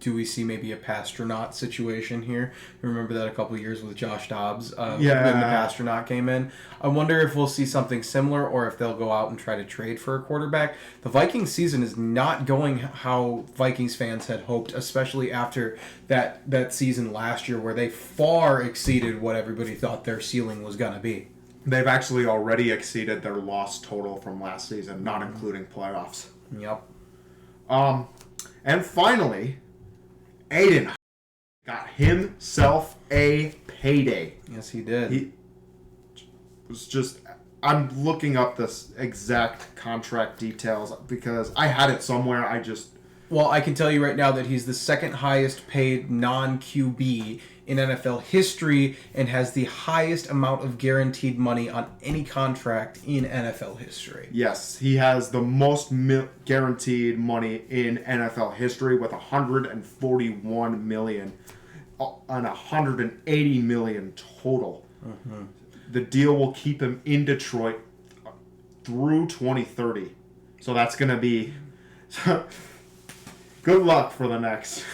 do we see maybe a Pastronaut situation here? Remember that a couple of years with Josh Dobbs when the Pastronaut came in? I wonder if we'll see something similar or if they'll go out and try to trade for a quarterback. The Vikings season is not going how Vikings fans had hoped, especially after that season last year where they far exceeded what everybody thought their ceiling was going to be. They've actually already exceeded their loss total from last season, not including playoffs. Yep. And finally, Aiden got himself a payday. Yes, he did. He was just... I'm looking up this exact contract details because I had it somewhere. Well, I can tell you right now that he's the second highest paid non-QB in NFL history and has the highest amount of guaranteed money on any contract in NFL history. Yes, he has the most guaranteed money in NFL history with $141 million on $180 million total. Mm-hmm. The deal will keep him in Detroit through 2030. So that's going to be... Good luck for the next...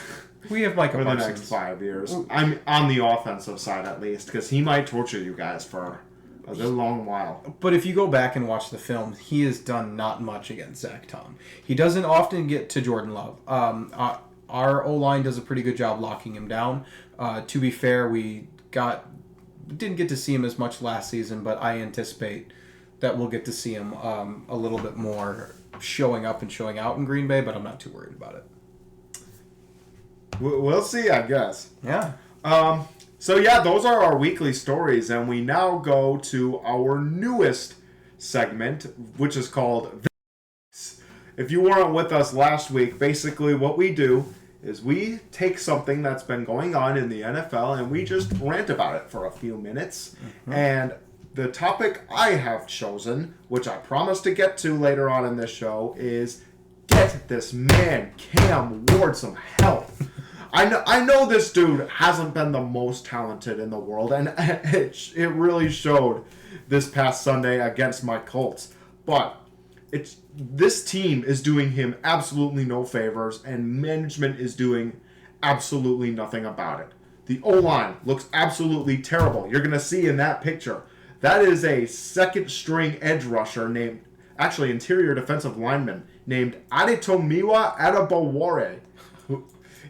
We have Micah for Parsons. The next 5 years. I'm on the offensive side at least, because he might torture you guys for a good long while. But if you go back and watch the film, he has done not much against Zach Tom. He doesn't often get to Jordan Love. Our O-line does a pretty good job locking him down. To be fair, we didn't get to see him as much last season, but I anticipate that we'll get to see him a little bit more showing up and showing out in Green Bay, but I'm not too worried about it. We'll see, I guess. Yeah. So yeah, those are our weekly stories, and we now go to our newest segment, which is called This. If you weren't with us last week, basically what we do is we take something that's been going on in the NFL and we just rant about it for a few minutes. Mm-hmm. And the topic I have chosen, which I promise to get to later on in this show, is get this man Cam Ward some help. I know this dude hasn't been the most talented in the world, and it really showed this past Sunday against my Colts. But this team is doing him absolutely no favors, and management is doing absolutely nothing about it. The O-line looks absolutely terrible. You're going to see in that picture. That is a second-string edge rusher interior defensive lineman named Adetomiwa Adebawore.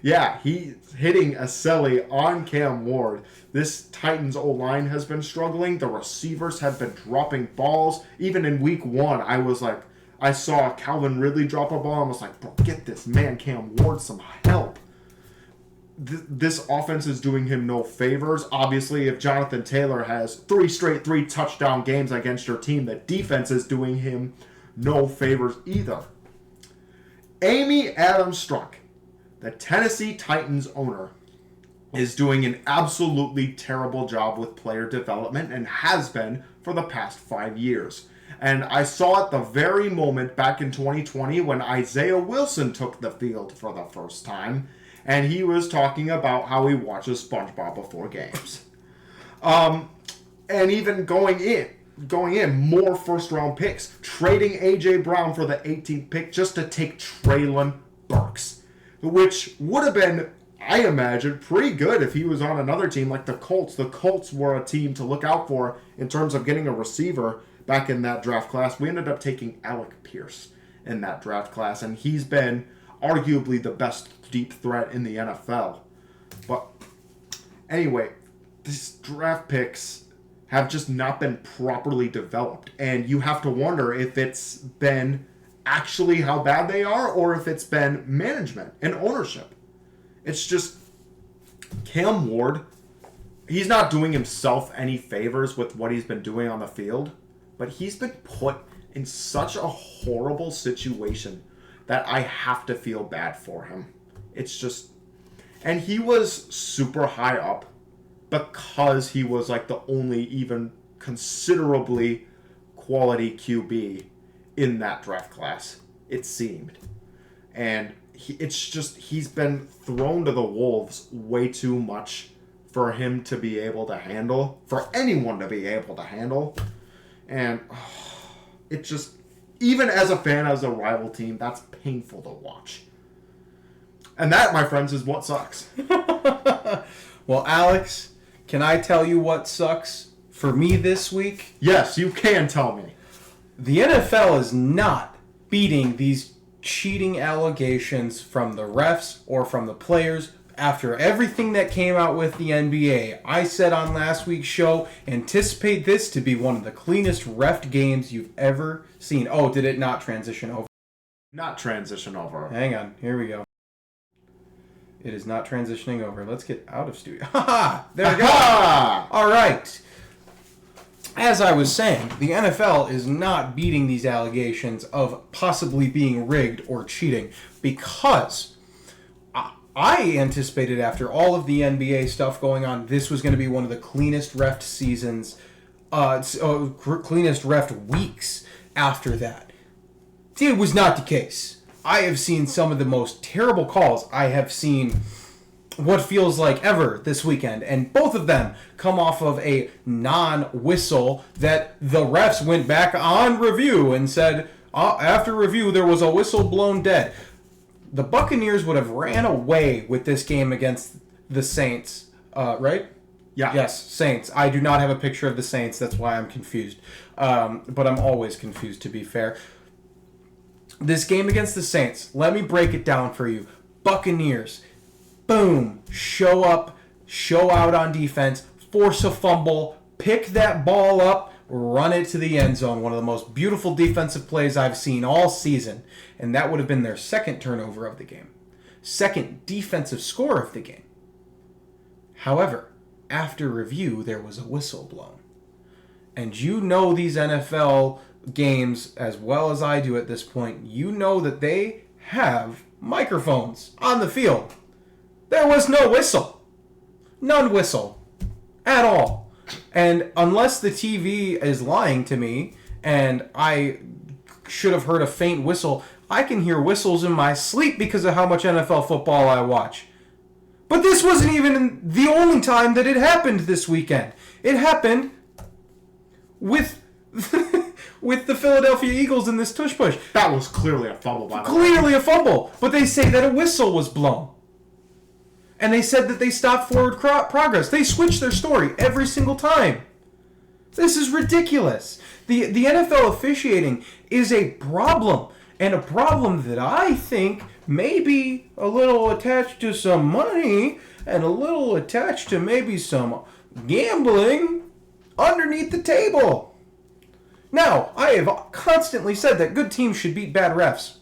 Yeah, he's hitting a celly on Cam Ward. This Titans O-line has been struggling. The receivers have been dropping balls. Even in week 1, I saw Calvin Ridley drop a ball and was like, bro, get this man Cam Ward some help. This offense is doing him no favors. Obviously, if Jonathan Taylor has 3 straight 3-touchdown games against your team, the defense is doing him no favors either. Amy Adams-Strunk, the Tennessee Titans owner, is doing an absolutely terrible job with player development and has been for the past 5 years. And I saw it the very moment back in 2020 when Isaiah Wilson took the field for the first time, and he was talking about how he watches SpongeBob before games. And even going in, more first-round picks, trading A.J. Brown for the 18th pick just to take Treylon Burks, which would have been, I imagine, pretty good if he was on another team like the Colts. The Colts were a team to look out for in terms of getting a receiver back in that draft class. We ended up taking Alec Pierce in that draft class, and he's been arguably the best deep threat in the NFL. But anyway, these draft picks have just not been properly developed, and you have to wonder if it's been actually how bad they are or if it's been management and ownership. It's just Cam Ward, he's not doing himself any favors with what he's been doing on the field, but he's been put in such a horrible situation that I have to feel bad for him. It's just, and he was super high up because he was like the only even considerably quality QB in that draft class, it seemed. And he's been thrown to the wolves way too much for him to be able to handle, for anyone to be able to handle. And it just, even as a fan, as a rival team, that's painful to watch. And that, my friends, is what sucks. Well, Alex, can I tell you what sucks for me this week? Yes, you can tell me. The NFL is not beating these cheating allegations from the refs or from the players. After everything that came out with the NBA, I said on last week's show, anticipate this to be one of the cleanest ref games you've ever seen. Oh, did it not transition over? Not transition over. Hang on, here we go. It is not transitioning over. Let's get out of studio. Ha! There we go. All right. As I was saying, the NFL is not beating these allegations of possibly being rigged or cheating because I anticipated after all of the NBA stuff going on, this was going to be one of the cleanest ref seasons, cleanest ref weeks after that. It was not the case. I have seen some of the most terrible calls I have seen what feels like ever this weekend, and both of them come off of a non-whistle that the refs went back on review and said, after review, there was a whistle blown dead. The Buccaneers would have ran away with this game against the Saints, right? Yeah. Yes, Saints. I do not have a picture of the Saints. That's why I'm confused. But I'm always confused, to be fair. This game against the Saints, let me break it down for you. Buccaneers, boom, show up, show out on defense, force a fumble, pick that ball up, run it to the end zone. One of the most beautiful defensive plays I've seen all season. And that would have been their second turnover of the game. Second defensive score of the game. However, after review, there was a whistle blown. And you know these NFL games as well as I do at this point. You know that they have microphones on the field. There was no whistle. None whistle. At all. And unless the TV is lying to me and I should have heard a faint whistle, I can hear whistles in my sleep because of how much NFL football I watch. But this wasn't even the only time that it happened this weekend. It happened with with the Philadelphia Eagles in this tush push. That was clearly a fumble, by the way. Clearly a fumble. But they say that a whistle was blown. And they said that they stopped forward progress. They switch their story every single time. This is ridiculous. The NFL officiating is a problem. And a problem that I think may be a little attached to some money and a little attached to maybe some gambling underneath the table. Now, I have constantly said that good teams should beat bad refs.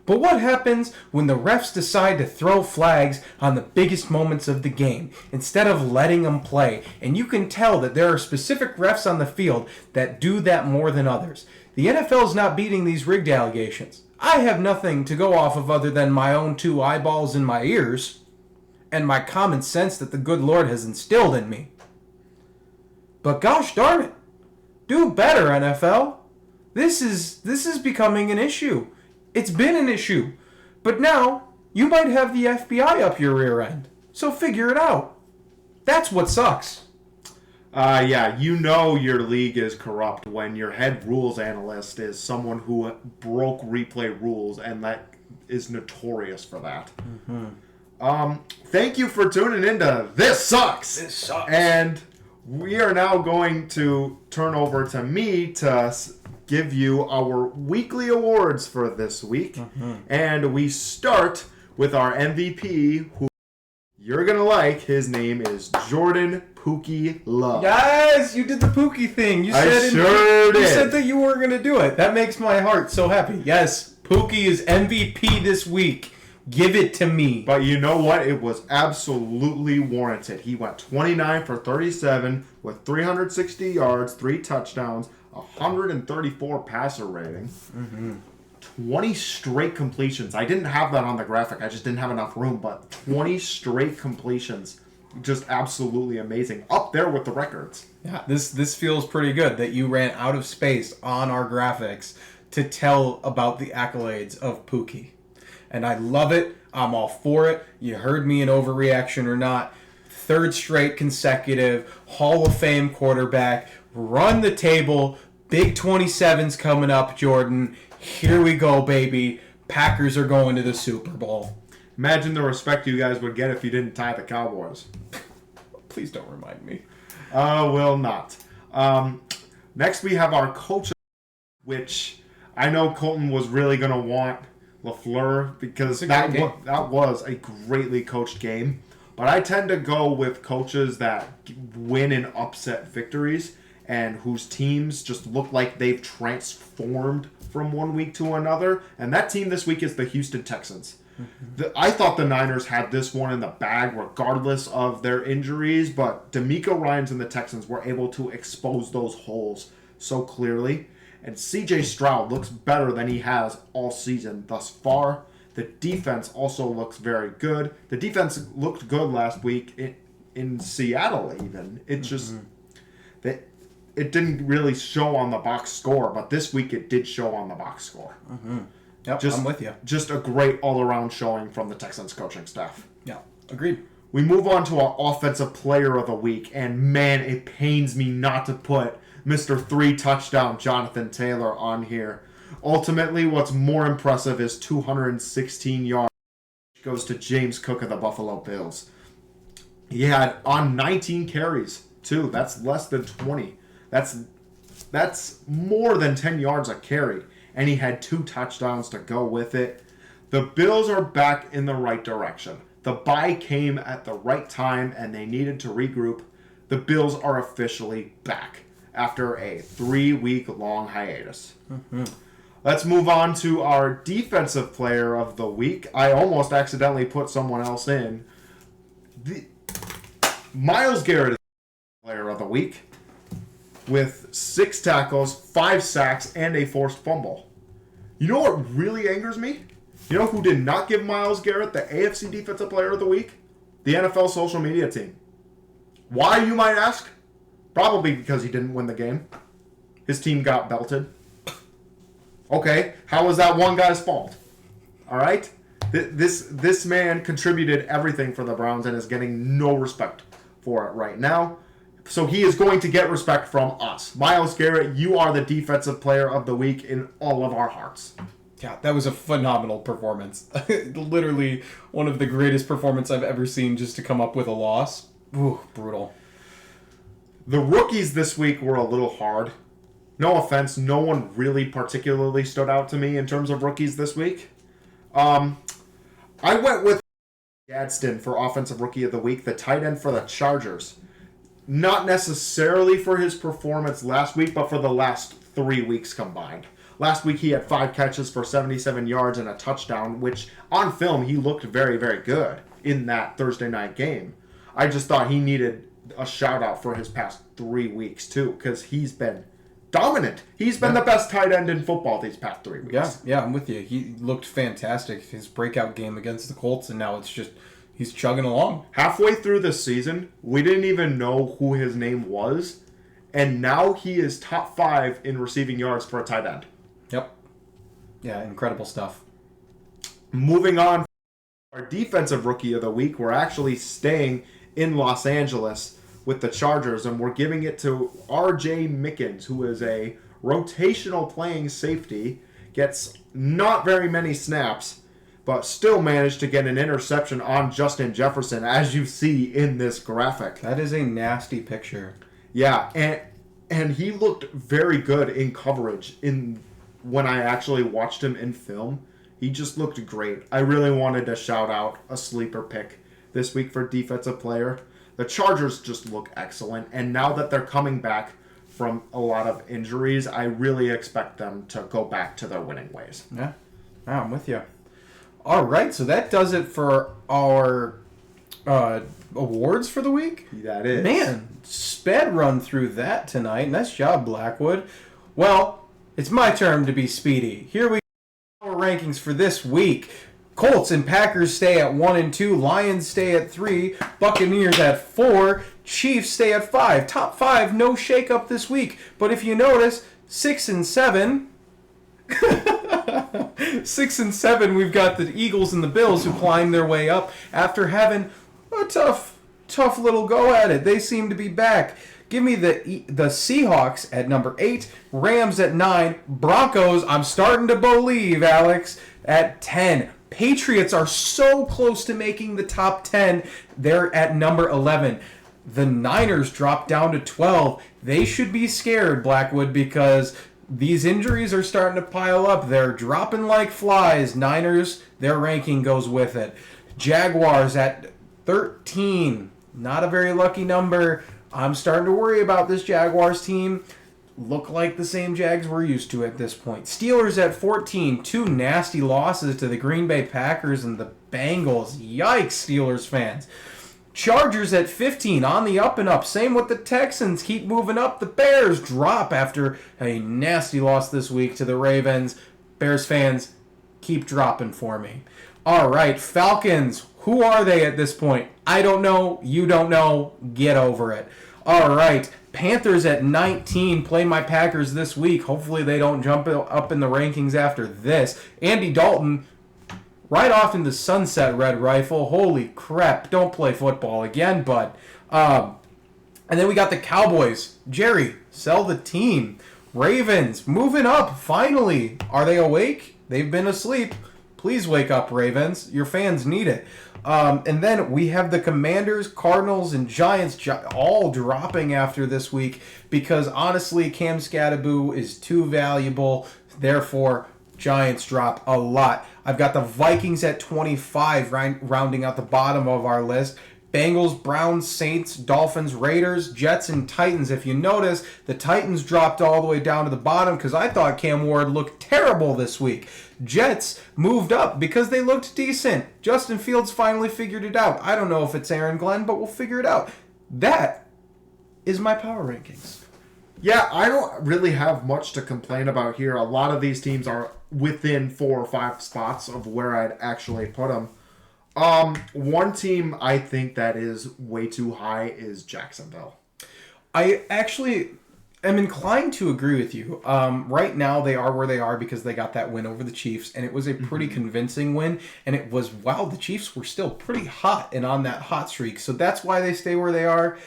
But what happens when the refs decide to throw flags on the biggest moments of the game instead of letting them play? And you can tell that there are specific refs on the field that do that more than others. The NFL is not beating these rigged allegations. I have nothing to go off of other than my own two eyeballs in my ears and my common sense that the good Lord has instilled in me. But gosh darn it, do better, NFL. This is becoming an issue. It's been an issue. But now, you might have the FBI up your rear end. So figure it out. That's what sucks. Yeah, you know your league is corrupt when your head rules analyst is someone who broke replay rules, and that is notorious for that. Thank you for tuning into This Sucks. This sucks. And we are now going to turn over to me to give you our weekly awards for this week. And we start with our MVP, who you're going to like. His name is Jordan Pookie Love. Guys, you did the Pookie thing. You said You said that you weren't going to do it. That makes my heart so happy. Yes, Pookie is MVP this week. Give it to me. But you know what? It was absolutely warranted. He went 29 for 37 with 360 yards, 3 touchdowns, 134 passer rating. 20 straight completions. I didn't have that on the graphic. I just didn't have enough room. But 20 straight completions. Just absolutely amazing. Up there with the records. Yeah, this feels pretty good that you ran out of space on our graphics to tell about the accolades of Pookie. And I love it. I'm all for it. You heard me in overreaction or not. 3rd straight consecutive Hall of Fame quarterback. Run the table. Big 27's coming up, Jordan. Here we go, baby. Packers are going to the Super Bowl. Imagine the respect you guys would get if you didn't tie the Cowboys. Please don't remind me. Will not. Next we have our coach, which I know Colton was really going to want LaFleur because that was a greatly coached game. But I tend to go with coaches that win in upset victories and whose teams just look like they've transformed from one week to another. And that team this week is the Houston Texans. I thought the Niners had this one in the bag regardless of their injuries, but DeMeco Ryans and the Texans were able to expose those holes so clearly. And C.J. Stroud looks better than he has all season thus far. The defense also looks very good. The defense looked good last week in Seattle even. It just... It didn't really show on the box score, but this week it did show on the box score. Yep, I'm with you. Just a great all-around showing from the Texans coaching staff. Yeah, agreed. We move on to our offensive player of the week, and man, it pains me not to put Mr. 3-touchdown Jonathan Taylor on here. Ultimately, what's more impressive is 216 yards, which goes to James Cook of the Buffalo Bills. He had on 19 carries, too. That's less than 20. That's more than 10 yards a carry. And he had 2 touchdowns to go with it. The Bills are back in the right direction. The bye came at the right time, and they needed to regroup. The Bills are officially back after a 3-week-long hiatus. Let's move on to our defensive player of the week. I almost accidentally put someone else in. Myles Garrett is the player of the week with 6 tackles, 5 sacks, and a forced fumble. You know what really angers me? You know who did not give Myles Garrett the AFC Defensive Player of the Week? The NFL social media team. Why, you might ask? Probably because he didn't win the game. His team got belted. Okay, how was that one guy's fault? All right? This man contributed everything for the Browns and is getting no respect for it right now. So he is going to get respect from us. Myles Garrett, you are the defensive player of the week in all of our hearts. Yeah, that was a phenomenal performance. Literally one of the greatest performances I've ever seen just to come up with a loss. Ooh, brutal. The rookies this week were a little hard. No offense, no one really particularly stood out to me in terms of rookies this week. I went with Gadsden for Offensive Rookie of the Week, the tight end for the Chargers. Not necessarily for his performance last week, but for the last 3 weeks combined. Last week he had 5 catches for 77 yards and a touchdown, which on film he looked very, very good in that Thursday night game. I just thought he needed a shout out for his past 3 weeks too, because he's been dominant. He's been the best tight end in football these past 3 weeks. Yeah, I'm with you. He looked fantastic. His breakout game against the Colts, and now it's just he's chugging along. Halfway through the season, we didn't even know who his name was, and now he is top 5 in receiving yards for a tight end. Yep. Yeah, incredible stuff. Moving on, our defensive rookie of the week, we're actually staying in Los Angeles with the Chargers, and we're giving it to R.J. Mickens, who is a rotational playing safety, gets not very many snaps, but still managed to get an interception on Justin Jefferson, as you see in this graphic. That is a nasty picture. Yeah, and he looked very good in coverage when I actually watched him in film. He just looked great. I really wanted to shout out a sleeper pick this week for defensive player. The Chargers just look excellent, and now that they're coming back from a lot of injuries, I really expect them to go back to their winning ways. Yeah, I'm with you. All right, so that does it for our awards for the week. That is. Man, sped run through that tonight. Nice job, Blackwood. Well, it's my turn to be speedy. Here we go. Our rankings for this week. Colts and Packers stay at 1 and 2. Lions stay at 3. Buccaneers at 4. Chiefs stay at 5. Top 5, no shakeup this week. But if you notice, 6 and 7... 6 and 7, we've got the Eagles and the Bills who climbed their way up after having a tough little go at it. They seem to be back. Give me the Seahawks at number 8, Rams at 9, Broncos, I'm starting to believe, Alex, at 10. Patriots are so close to making the top 10. They're at number 11. The Niners dropped down to 12. They should be scared, Blackwood, because these injuries are starting to pile up. They're dropping like flies. Niners, their ranking goes with it. Jaguars at 13. Not a very lucky number. I'm starting to worry about this Jaguars team. Look like the same Jags we're used to at this point. Steelers at 14. 2 nasty losses to the Green Bay Packers and the Bengals. Yikes, Steelers fans. Chargers at 15, on the up and up. Same with the Texans, keep moving up. The Bears drop after a nasty loss this week to the Ravens. Bears fans, keep dropping for me. All right, Falcons, who are they at this point? I don't know, you don't know, get over it. All right, Panthers at 19, play my Packers this week. Hopefully they don't jump up in the rankings after this. Andy Dalton, right off in the sunset, Red Rifle. Holy crap, don't play football again, bud. And then we got the Cowboys. Jerry, sell the team. Ravens, moving up, finally. Are they awake? They've been asleep. Please wake up, Ravens. Your fans need it. And then we have the Commanders, Cardinals, and Giants all dropping after this week because, honestly, Cam Scattaboo is too valuable. Therefore, Giants drop a lot. I've got the Vikings at 25, rounding out the bottom of our list. Bengals, Browns, Saints, Dolphins, Raiders, Jets, and Titans. If you notice, the Titans dropped all the way down to the bottom because I thought Cam Ward looked terrible this week. Jets moved up because they looked decent. Justin Fields finally figured it out. I don't know if it's Aaron Glenn, but we'll figure it out. That is my power rankings. Yeah, I don't really have much to complain about here. A lot of these teams are within 4 or 5 spots of where I'd actually put them. One team I think that is way too high is Jacksonville. I actually am inclined to agree with you. Right now they are where they are because they got that win over the Chiefs, and it was a pretty convincing win, and it was, wow, the Chiefs were still pretty hot and on that hot streak, so that's why they stay where they are.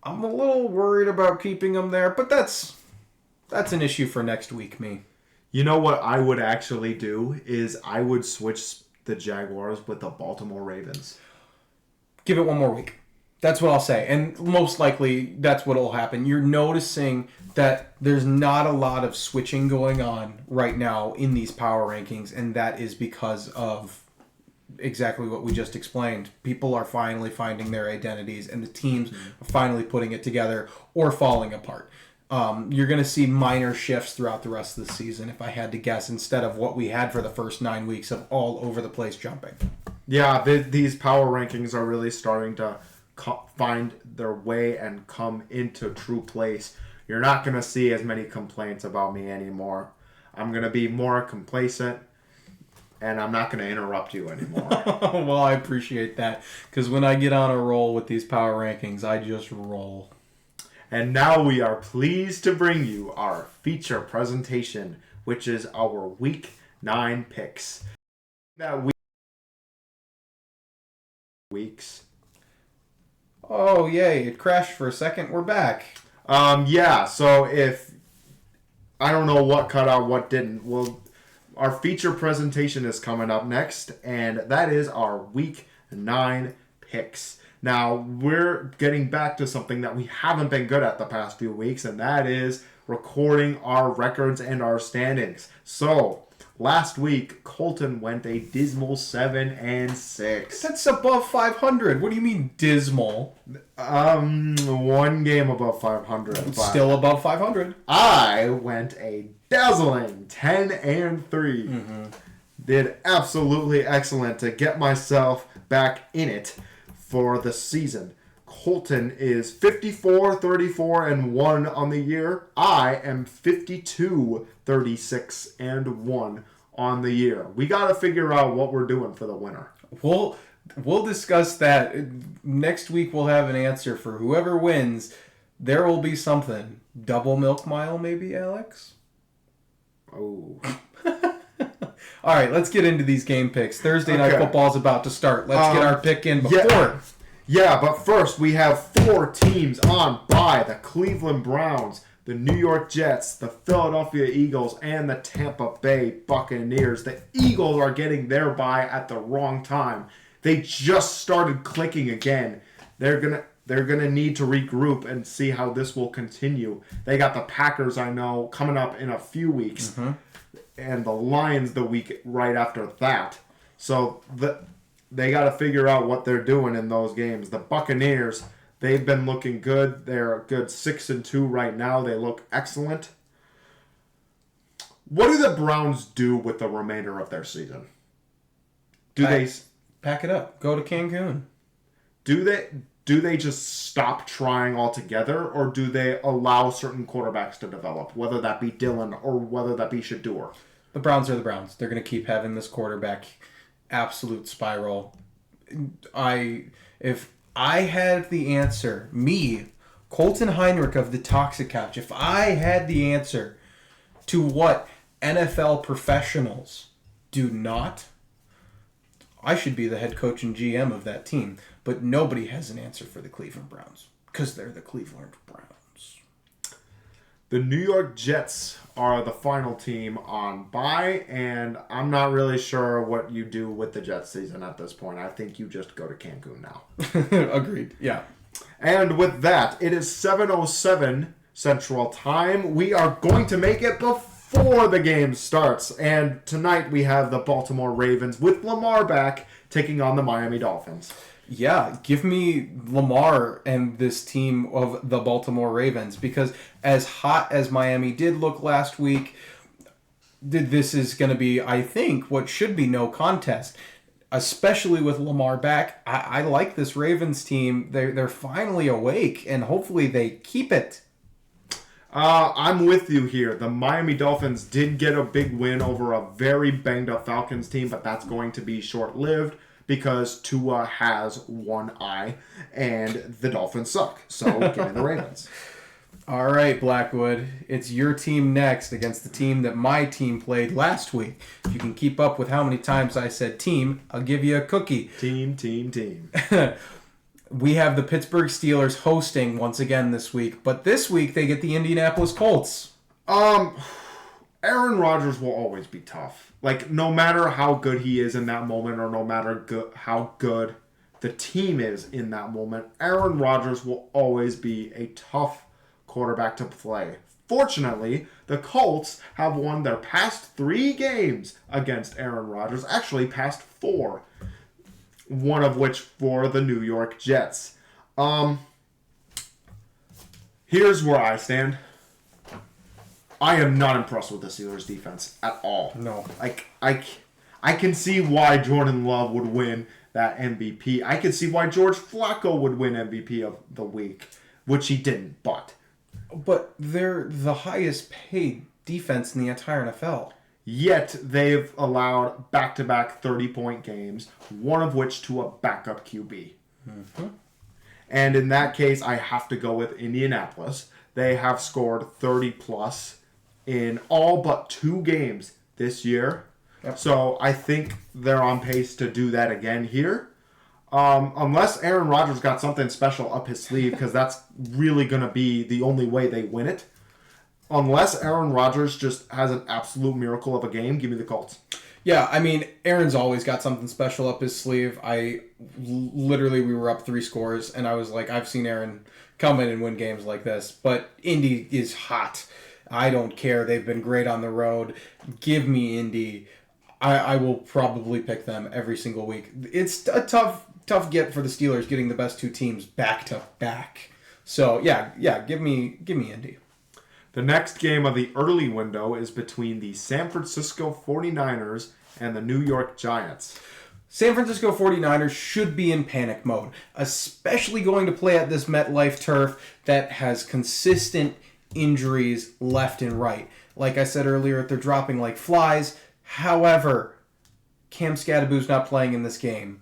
I'm a little worried about keeping them there, but that's an issue for next week, me. You know what I would actually do is I would switch the Jaguars with the Baltimore Ravens. Give it one more week. That's what I'll say. And most likely that's what will happen. You're noticing that there's not a lot of switching going on right now in these power rankings, and that is because of exactly what we just explained. People are finally finding their identities, and the teams are finally putting it together or falling apart. You're going to see minor shifts throughout the rest of the season, if I had to guess, instead of what we had for the first 9 weeks of all over the place jumping. Yeah, these power rankings are really starting to find their way and come into true place. You're not going to see as many complaints about me anymore. I'm going to be more complacent, and I'm not going to interrupt you anymore. Well, I appreciate that, because when I get on a roll with these power rankings, I just roll. And now we are pleased to bring you our feature presentation, which is our Week 9 picks. That weeks. Oh, yay. It crashed for a second. We're back. Yeah, so if I don't know what cut out, what didn't, well, our feature presentation is coming up next, and that is our Week 9 picks. Now, we're getting back to something that we haven't been good at the past few weeks, and that is recording our records and our standings. So, last week, Colton went a dismal 7-6. That's above 500. What do you mean dismal? One game above 500. It's still above 500. I went a dazzling 10-3. Mm-hmm. Did absolutely excellent to get myself back in it for the season. Colton is 54-34-1 on the year. I am 52-36-1 on the year. We got to figure out what we're doing for the winner. We'll discuss that. Next week we'll have an answer for whoever wins. There will be something. Double milk mile maybe, Alex? Oh. All right, let's get into these game picks. Thursday Night Football is about to start. Let's get our pick in before. Yeah, but first we have 4 teams on bye: the Cleveland Browns, the New York Jets, the Philadelphia Eagles, and the Tampa Bay Buccaneers. The Eagles are getting their bye at the wrong time. They just started clicking again. They're gonna need to regroup and see how this will continue. They got the Packers, I know, coming up in a few weeks. Mm-hmm. And the Lions the week right after that. So they got to figure out what they're doing in those games. The Buccaneers, they've been looking good. They're a good 6-2 right now. They look excellent. What do the Browns do with the remainder of their season? They pack it up? Go to Cancun? Do they just stop trying altogether, or do they allow certain quarterbacks to develop, whether that be Dillon or whether that be Shador? The Browns are the Browns. They're going to keep having this quarterback absolute spiral. If I had the answer, me, Colton Heinrich of the Toxic Couch, if I had the answer to what NFL professionals do not, I should be the head coach and GM of that team. But nobody has an answer for the Cleveland Browns because they're the Cleveland Browns. The New York Jets are the final team on bye, and I'm not really sure what you do with the Jets season at this point. I think you just go to Cancun now. Agreed. Yeah. And with that, it is 7:07 Central Time. We are going to make it before the game starts. And tonight we have the Baltimore Ravens with Lamar back taking on the Miami Dolphins. Yeah, give me Lamar and this team of the Baltimore Ravens, because as hot as Miami did look last week, this is going to be, I think, what should be no contest, especially with Lamar back. I like this Ravens team. They're finally awake, and hopefully they keep it. I'm with you here. The Miami Dolphins did get a big win over a very banged-up Falcons team, but that's going to be short-lived, because Tua has one eye, and the Dolphins suck. So, give me the Ravens. All right, Blackwood. It's your team next against the team that my team played last week. If you can keep up with how many times I said team, I'll give you a cookie. Team. We have the Pittsburgh Steelers hosting once again this week, but this week they get the Indianapolis Colts. Aaron Rodgers will always be tough. Like, no matter how good he is in that moment, or no matter how good the team is in that moment, Aaron Rodgers will always be a tough quarterback to play. Fortunately, the Colts have won their past 3 games against Aaron Rodgers. Actually, past 4. One of which for the New York Jets. Here's where I stand. I am not impressed with the Steelers' defense at all. No. I can see why Jordan Love would win that MVP. I can see why George Flacco would win MVP of the week, which he didn't, but they're the highest paid defense in the entire NFL. Yet they've allowed back-to-back 30-point games, one of which to a backup QB. Mm-hmm. And in that case, I have to go with Indianapolis. They have scored 30-plus in all but 2 games this year. Yep. So I think they're on pace to do that again here. Unless Aaron Rodgers got something special up his sleeve, because that's really going to be the only way they win it. Unless Aaron Rodgers just has an absolute miracle of a game, give me the Colts. Yeah, I mean, Aaron's always got something special up his sleeve. We were up 3 scores, and I was like, I've seen Aaron come in and win games like this. But Indy is hot. I don't care. They've been great on the road. Give me Indy. I will probably pick them every single week. It's a tough get for the Steelers getting the best 2 teams back to back. So yeah, give me Indy. The next game of the early window is between the San Francisco 49ers and the New York Giants. San Francisco 49ers should be in panic mode, especially going to play at this MetLife turf that has consistent injuries left and right. Like I said earlier, they're dropping like flies. However, Cam Scadaboo's not playing in this game.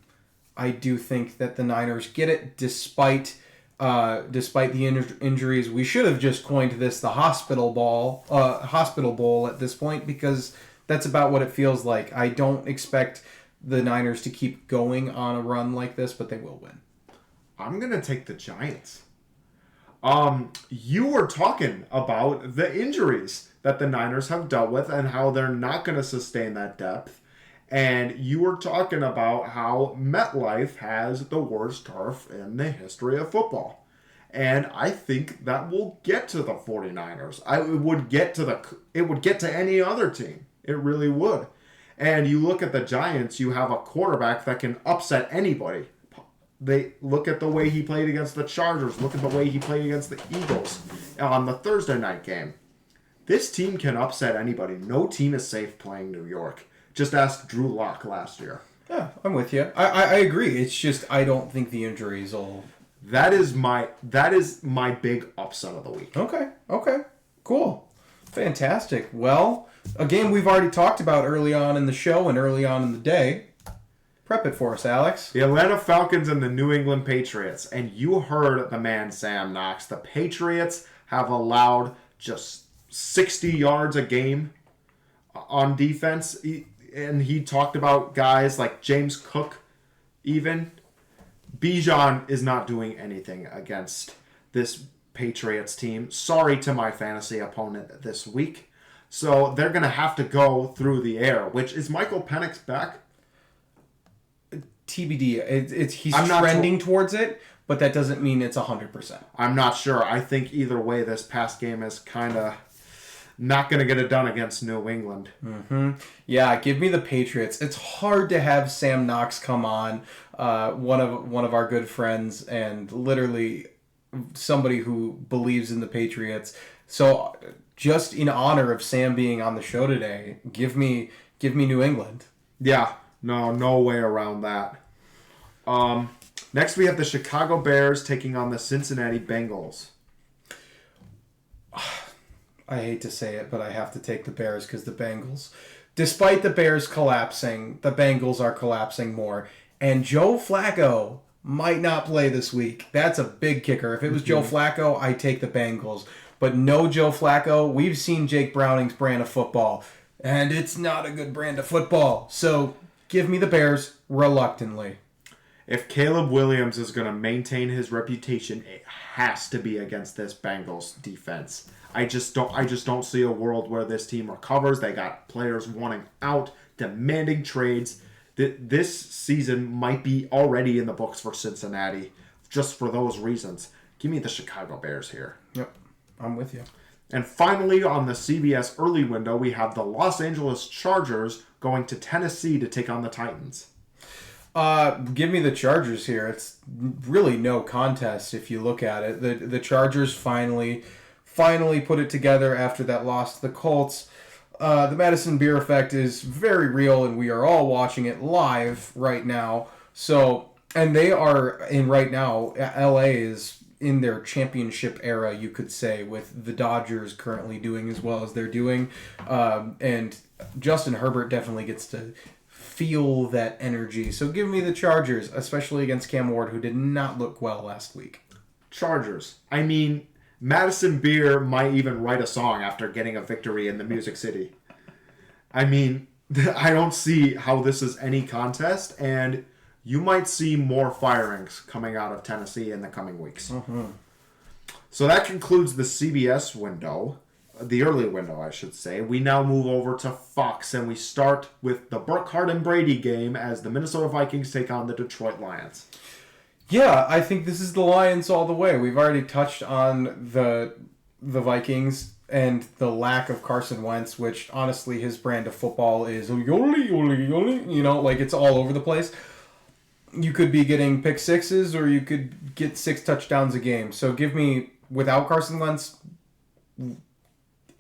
I do think that the Niners get it despite the injuries. We should have just coined this the hospital bowl at this point, because that's about what it feels like. I don't expect the Niners to keep going on a run like this, but they will win. I'm going to take the Giants. You were talking about the injuries that the Niners have dealt with and how they're not going to sustain that depth. And you were talking about how MetLife has the worst turf in the history of football. And I think that will get to the 49ers. It would get to any other team. It really would. And you look at the Giants, you have a quarterback that can upset anybody. They look at the way he played against the Chargers. Look at the way he played against the Eagles on the Thursday night game. This team can upset anybody. No team is safe playing New York. Just ask Drew Lock last year. Yeah, I'm with you. I agree. It's just I don't think the injuries will. That is my big upset of the week. Okay. Cool. Fantastic. Well, a game we've already talked about early on in the show and early on in the day. Prep it for us, Alex. The Atlanta Falcons and the New England Patriots. And you heard the man, Sam Knox. The Patriots have allowed just 60 yards a game on defense. And he talked about guys like James Cook even. Bijan is not doing anything against this Patriots team. Sorry to my fantasy opponent this week. So they're going to have to go through the air, which is Michael Penix back? TBD. He's trending towards it, but that doesn't mean it's 100%. I'm not sure. I think either way, this past game is kind of not going to get it done against New England. Mm-hmm. Yeah, give me the Patriots. It's hard to have Sam Knox come on, one of our good friends, and literally somebody who believes in the Patriots. So just in honor of Sam being on the show today, give me New England. Yeah, no way around that. Next we have the Chicago Bears taking on the Cincinnati Bengals. I hate to say it, but I have to take the Bears because the Bengals, despite the Bears collapsing, the Bengals are collapsing more. And Joe Flacco might not play this week. That's a big kicker. If it was Joe Flacco, I'd take the Bengals. But no Joe Flacco. We've seen Jake Browning's brand of football, and it's not a good brand of football. So give me the Bears reluctantly. If Caleb Williams is going to maintain his reputation, it has to be against this Bengals defense. I just don't see a world where this team recovers. They got players wanting out, demanding trades. This season might be already in the books for Cincinnati, just for those reasons. Give me the Chicago Bears here. Yep, I'm with you. And finally, on the CBS early window, we have the Los Angeles Chargers going to Tennessee to take on the Titans. Give me the Chargers here. It's really no contest if you look at it. The Chargers finally put it together after that loss to the Colts. The Madison Beer effect is very real, and we are all watching it live right now. So, and they are in right now. LA is in their championship era, you could say, with the Dodgers currently doing as well as they're doing. And Justin Herbert definitely gets to feel that energy. So give me the Chargers, especially against Cam Ward, who did not look well last week. Chargers. I mean, Madison Beer might even write a song after getting a victory in the Music City. I mean, I don't see how this is any contest, and you might see more firings coming out of Tennessee in the coming weeks. Mm-hmm. So that concludes the CBS window, the early window, I should say. We now move over to Fox, and we start with the Burkhardt and Brady game as the Minnesota Vikings take on the Detroit Lions. Yeah, I think this is the Lions all the way. We've already touched on the Vikings and the lack of Carson Wentz, which honestly his brand of football is yoli, like it's all over the place. You could be getting pick sixes or you could get 6 touchdowns a game. So give me, without Carson Wentz,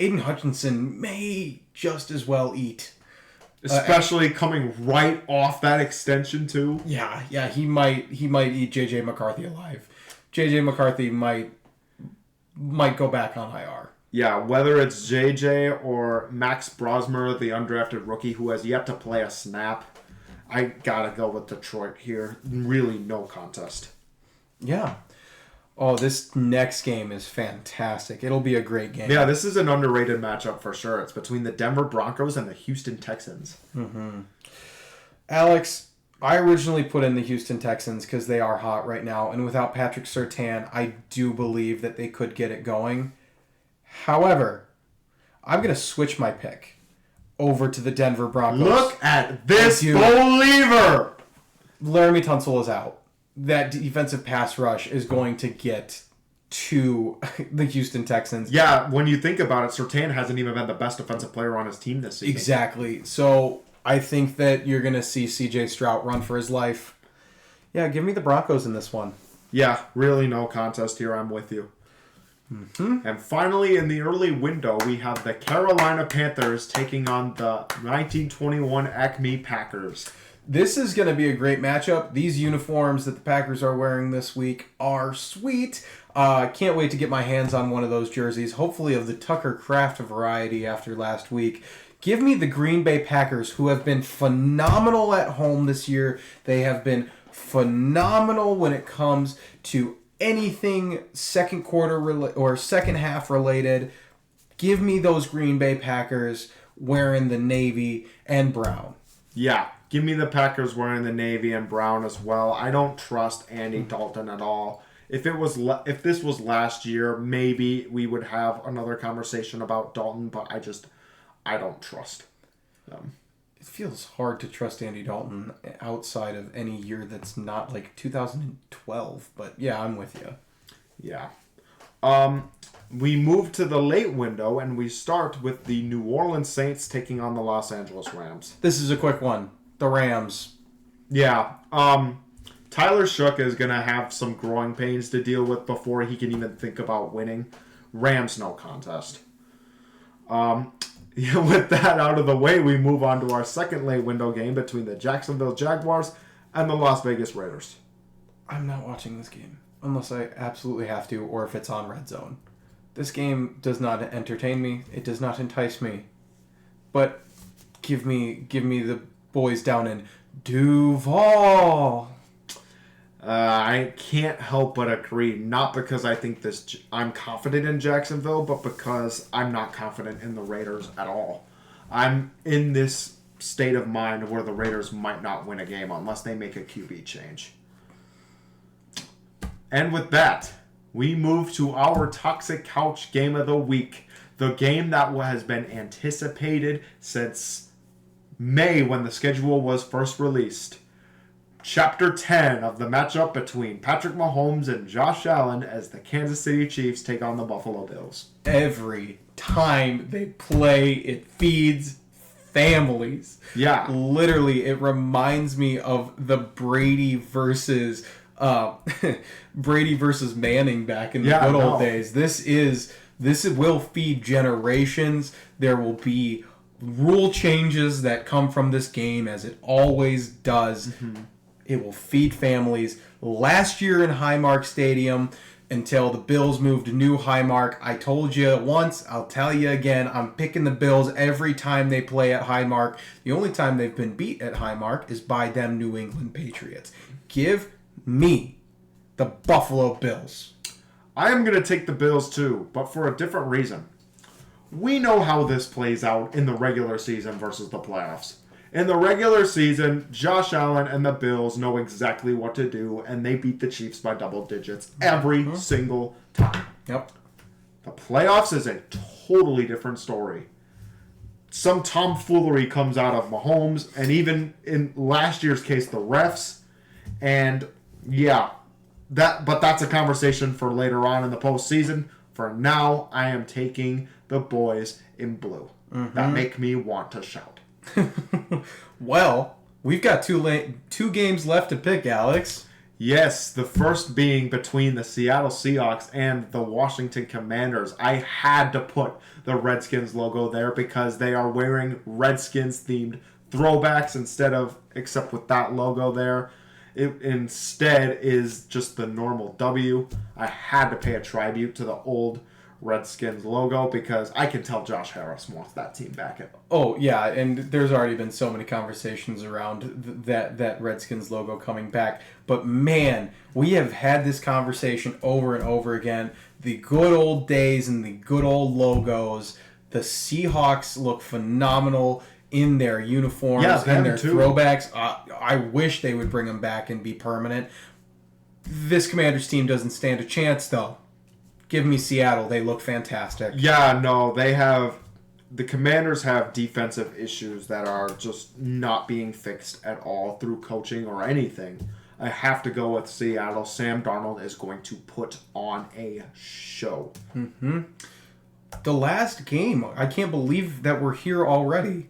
Aiden Hutchinson may just as well eat. Especially coming right off that extension too. Yeah, he might eat JJ McCarthy alive. JJ McCarthy might go back on IR. Yeah, whether it's JJ or Max Brosmer, the undrafted rookie who has yet to play a snap, I gotta go with Detroit here. Really no contest. Yeah. Oh, this next game is fantastic. It'll be a great game. Yeah, this is an underrated matchup for sure. It's between the Denver Broncos and the Houston Texans. Mm-hmm. Alex, I originally put in the Houston Texans because they are hot right now, and without Patrick Surtain, I do believe that they could get it going. However, I'm going to switch my pick over to the Denver Broncos. Look at this believer! Laramie Tunsil is out. That defensive pass rush is going to get to the Houston Texans. Yeah, when you think about it, Surtain hasn't even been the best defensive player on his team this season. Exactly. So I think that you're going to see C.J. Stroud run for his life. Yeah, give me the Broncos in this one. Yeah, really no contest here. I'm with you. Mm-hmm. And finally, in the early window, we have the Carolina Panthers taking on the 1921 Acme Packers. This is going to be a great matchup. These uniforms that the Packers are wearing this week are sweet. Can't wait to get my hands on one of those jerseys, hopefully of the Tucker Craft variety after last week. Give me the Green Bay Packers, who have been phenomenal at home this year. They have been phenomenal when it comes to anything second quarter or second half related. Give me those Green Bay Packers wearing the navy and brown. Yeah, give me the Packers wearing the navy and brown as well. I don't trust Andy Dalton at all. If this was last year, maybe we would have another conversation about Dalton, but I don't trust them. It feels hard to trust Andy Dalton outside of any year that's not like 2012, but yeah, I'm with you. Yeah. We move to the late window, and we start with the New Orleans Saints taking on the Los Angeles Rams. This is a quick one. The Rams. Yeah. Tyler Shook is going to have some growing pains to deal with before he can even think about winning. Rams, no contest. With that out of the way, we move on to our second late window game between the Jacksonville Jaguars and the Las Vegas Raiders. I'm not watching this game unless I absolutely have to, or if it's on Red Zone. This game does not entertain me. It does not entice me. But give me the boys down in Duval. I can't help but agree. Not because I'm confident in Jacksonville, but because I'm not confident in the Raiders at all. I'm in this state of mind where the Raiders might not win a game unless they make a QB change. And with that, we move to our Toxic Couch Game of the Week. The game that has been anticipated since May when the schedule was first released. Chapter 10 of the matchup between Patrick Mahomes and Josh Allen as the Kansas City Chiefs take on the Buffalo Bills. Every time they play, it feeds families. Yeah. Literally, it reminds me of the Brady versus Manning back in the good old days. This will feed generations. There will be rule changes that come from this game, as it always does. Mm-hmm. It will feed families. Last year in Highmark Stadium, until the Bills moved to new Highmark, I told you once, I'll tell you again, I'm picking the Bills every time they play at Highmark. The only time they've been beat at Highmark is by them New England Patriots. Give me the Buffalo Bills. I am going to take the Bills too, but for a different reason. We know how this plays out in the regular season versus the playoffs. In the regular season, Josh Allen and the Bills know exactly what to do, and they beat the Chiefs by double digits every single time. Yep. The playoffs is a totally different story. Some tomfoolery comes out of Mahomes, and even in last year's case, the refs. And yeah, but that's a conversation for later on in the postseason. For now, I am taking the boys in blue. That make me want to shout. Well, we've got two games left to pick, Alex. Yes, the first being between the Seattle Seahawks and the Washington Commanders. I had to put the Redskins logo there because they are wearing Redskins-themed throwbacks except with that logo there. It instead is just the normal W. I had to pay a tribute to the old Redskins logo because I can tell Josh Harris wants that team back. Oh, yeah, and there's already been so many conversations around that Redskins logo coming back. But man, we have had this conversation over and over again. The good old days and the good old logos. The Seahawks look phenomenal in their uniforms and their throwbacks. I wish they would bring them back and be permanent. This Commanders team doesn't stand a chance, though. Give me Seattle. They look fantastic. Yeah, no, the Commanders have defensive issues that are just not being fixed at all through coaching or anything. I have to go with Seattle. Sam Darnold is going to put on a show. The last game, I can't believe that we're here already.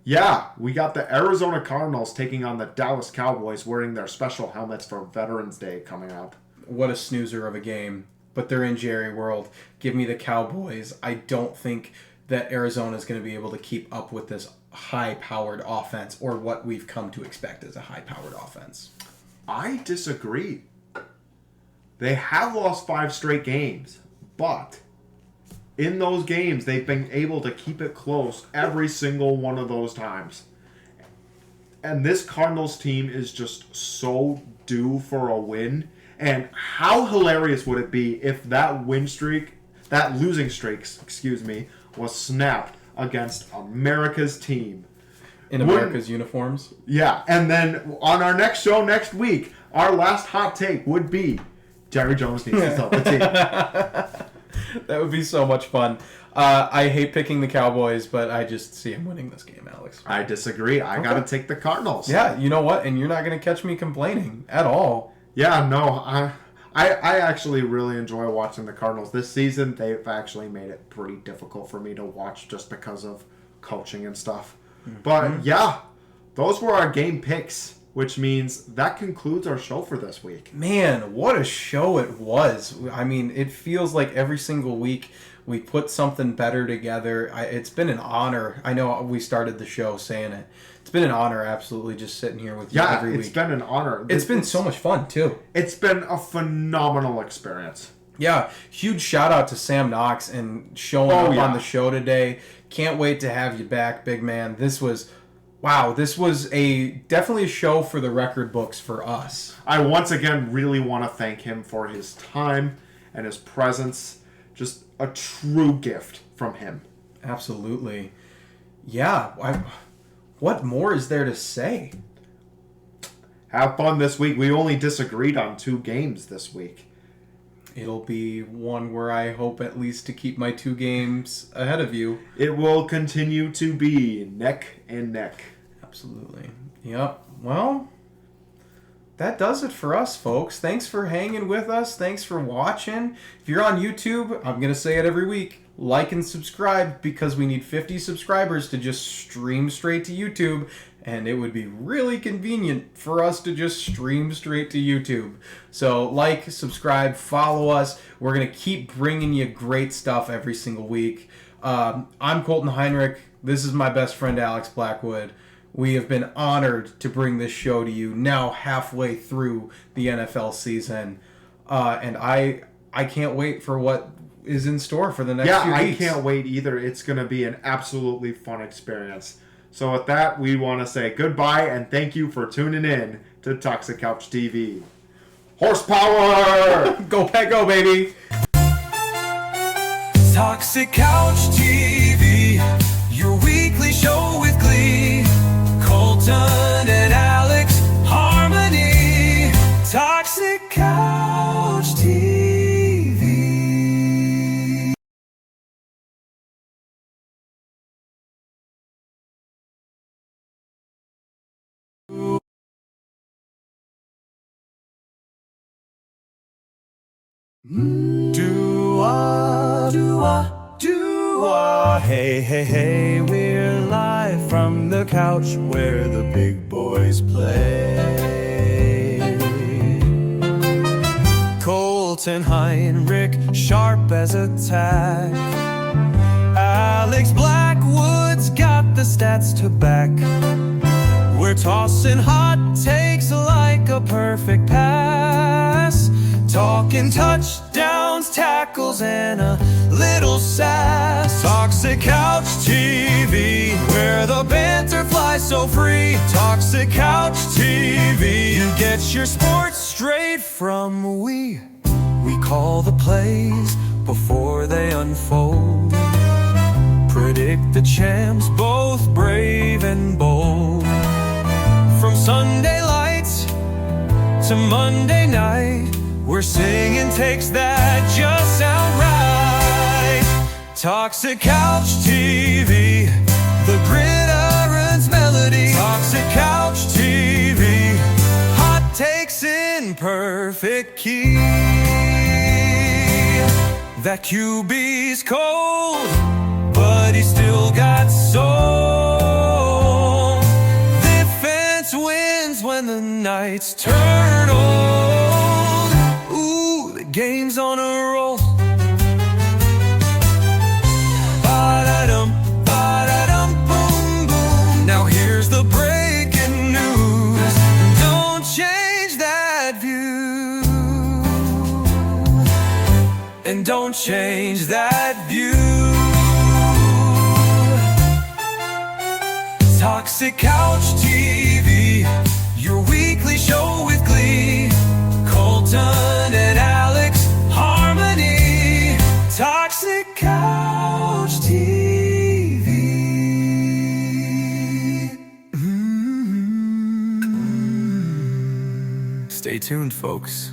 Yeah, we got the Arizona Cardinals taking on the Dallas Cowboys wearing their special helmets for Veterans Day coming up. What a snoozer of a game. But they're in Jerry World. Give me the Cowboys. I don't think that Arizona is going to be able to keep up with this high-powered offense or what we've come to expect as a high-powered offense. I disagree. They have lost 5 straight games, but in those games, they've been able to keep it close every single one of those times. And this Cardinals team is just so due for a win. And how hilarious would it be if that losing streak, was snapped against America's team. In America's uniforms? Yeah, and then on our next show next week, our last hot take would be Jerry Jones needs to sell the team. That would be so much fun. I hate picking the Cowboys, but I just see him winning this game, Alex. I disagree. I got to take the Cardinals. Yeah, you know what? And you're not going to catch me complaining at all. Yeah, no, I actually really enjoy watching the Cardinals. This season, they've actually made it pretty difficult for me to watch just because of coaching and stuff. But yeah, those were our game picks, which means that concludes our show for this week. Man, what a show it was. I mean, it feels like every single week we put something better together. It's been an honor. I know we started the show saying it. It's been an honor, absolutely, just sitting here with you every week. Yeah, it's been an honor. It's been so much fun, too. It's been a phenomenal experience. Yeah, huge shout out to Sam Knox and showing up on the show today. Can't wait to have you back, big man. This was definitely a show for the record books for us. I once again really want to thank him for his time and his presence. Just a true gift from him. Absolutely. Yeah, what more is there to say? Have fun this week. We only disagreed on 2 games this week. It'll be one where I hope at least to keep my 2 games ahead of you. It will continue to be neck and neck. Absolutely. Yep. Well, that does it for us, folks. Thanks for hanging with us. Thanks for watching. If you're on YouTube, I'm going to say it every week. Like and subscribe because we need 50 subscribers to just stream straight to YouTube. And it would be really convenient for us to just stream straight to YouTube. So like, subscribe, follow us. We're going to keep bringing you great stuff every single week. I'm Colton Heinrich. This is my best friend, Alex Blackwood. We have been honored to bring this show to you now halfway through the NFL season. And I can't wait for what is in store for the next few weeks. I can't wait either. It's going to be an absolutely fun experience. So with that, we want to say goodbye and thank you for tuning in to Toxic Couch TV. Horsepower! Go Pack Go, baby! Toxic Couch TV, your weekly show with glee. Colton and Alex, harmony. Toxic Couch TV. Hey, hey, hey, we're live from the couch where the big boys play. Colton Heinrich, sharp as a tack. Alex Blackwood's got the stats to back. We're tossing hot takes like a perfect pass. Talking touchdowns, tackles, and a little sass. Toxic Couch TV, where the banter flies so free. Toxic Couch TV, you get your sports straight from we. We call the plays before they unfold. Predict the champs, both brave and bold. From Sunday lights to Monday night, we're singing takes that just sound right. Toxic Couch TV, the gridiron's melody. Toxic Couch TV, hot takes in perfect key. That QB's cold, but he still got soul. Defense wins when the nights turn old. Game's on a roll. Ba-da-dum, ba-da-dum, boom, boom. Now here's the breaking news. Don't change that view. And don't change that view. Toxic Couch TV, your weekly show with glee. Colton and Alex, harmony. Toxic Couch TV. Stay tuned, folks.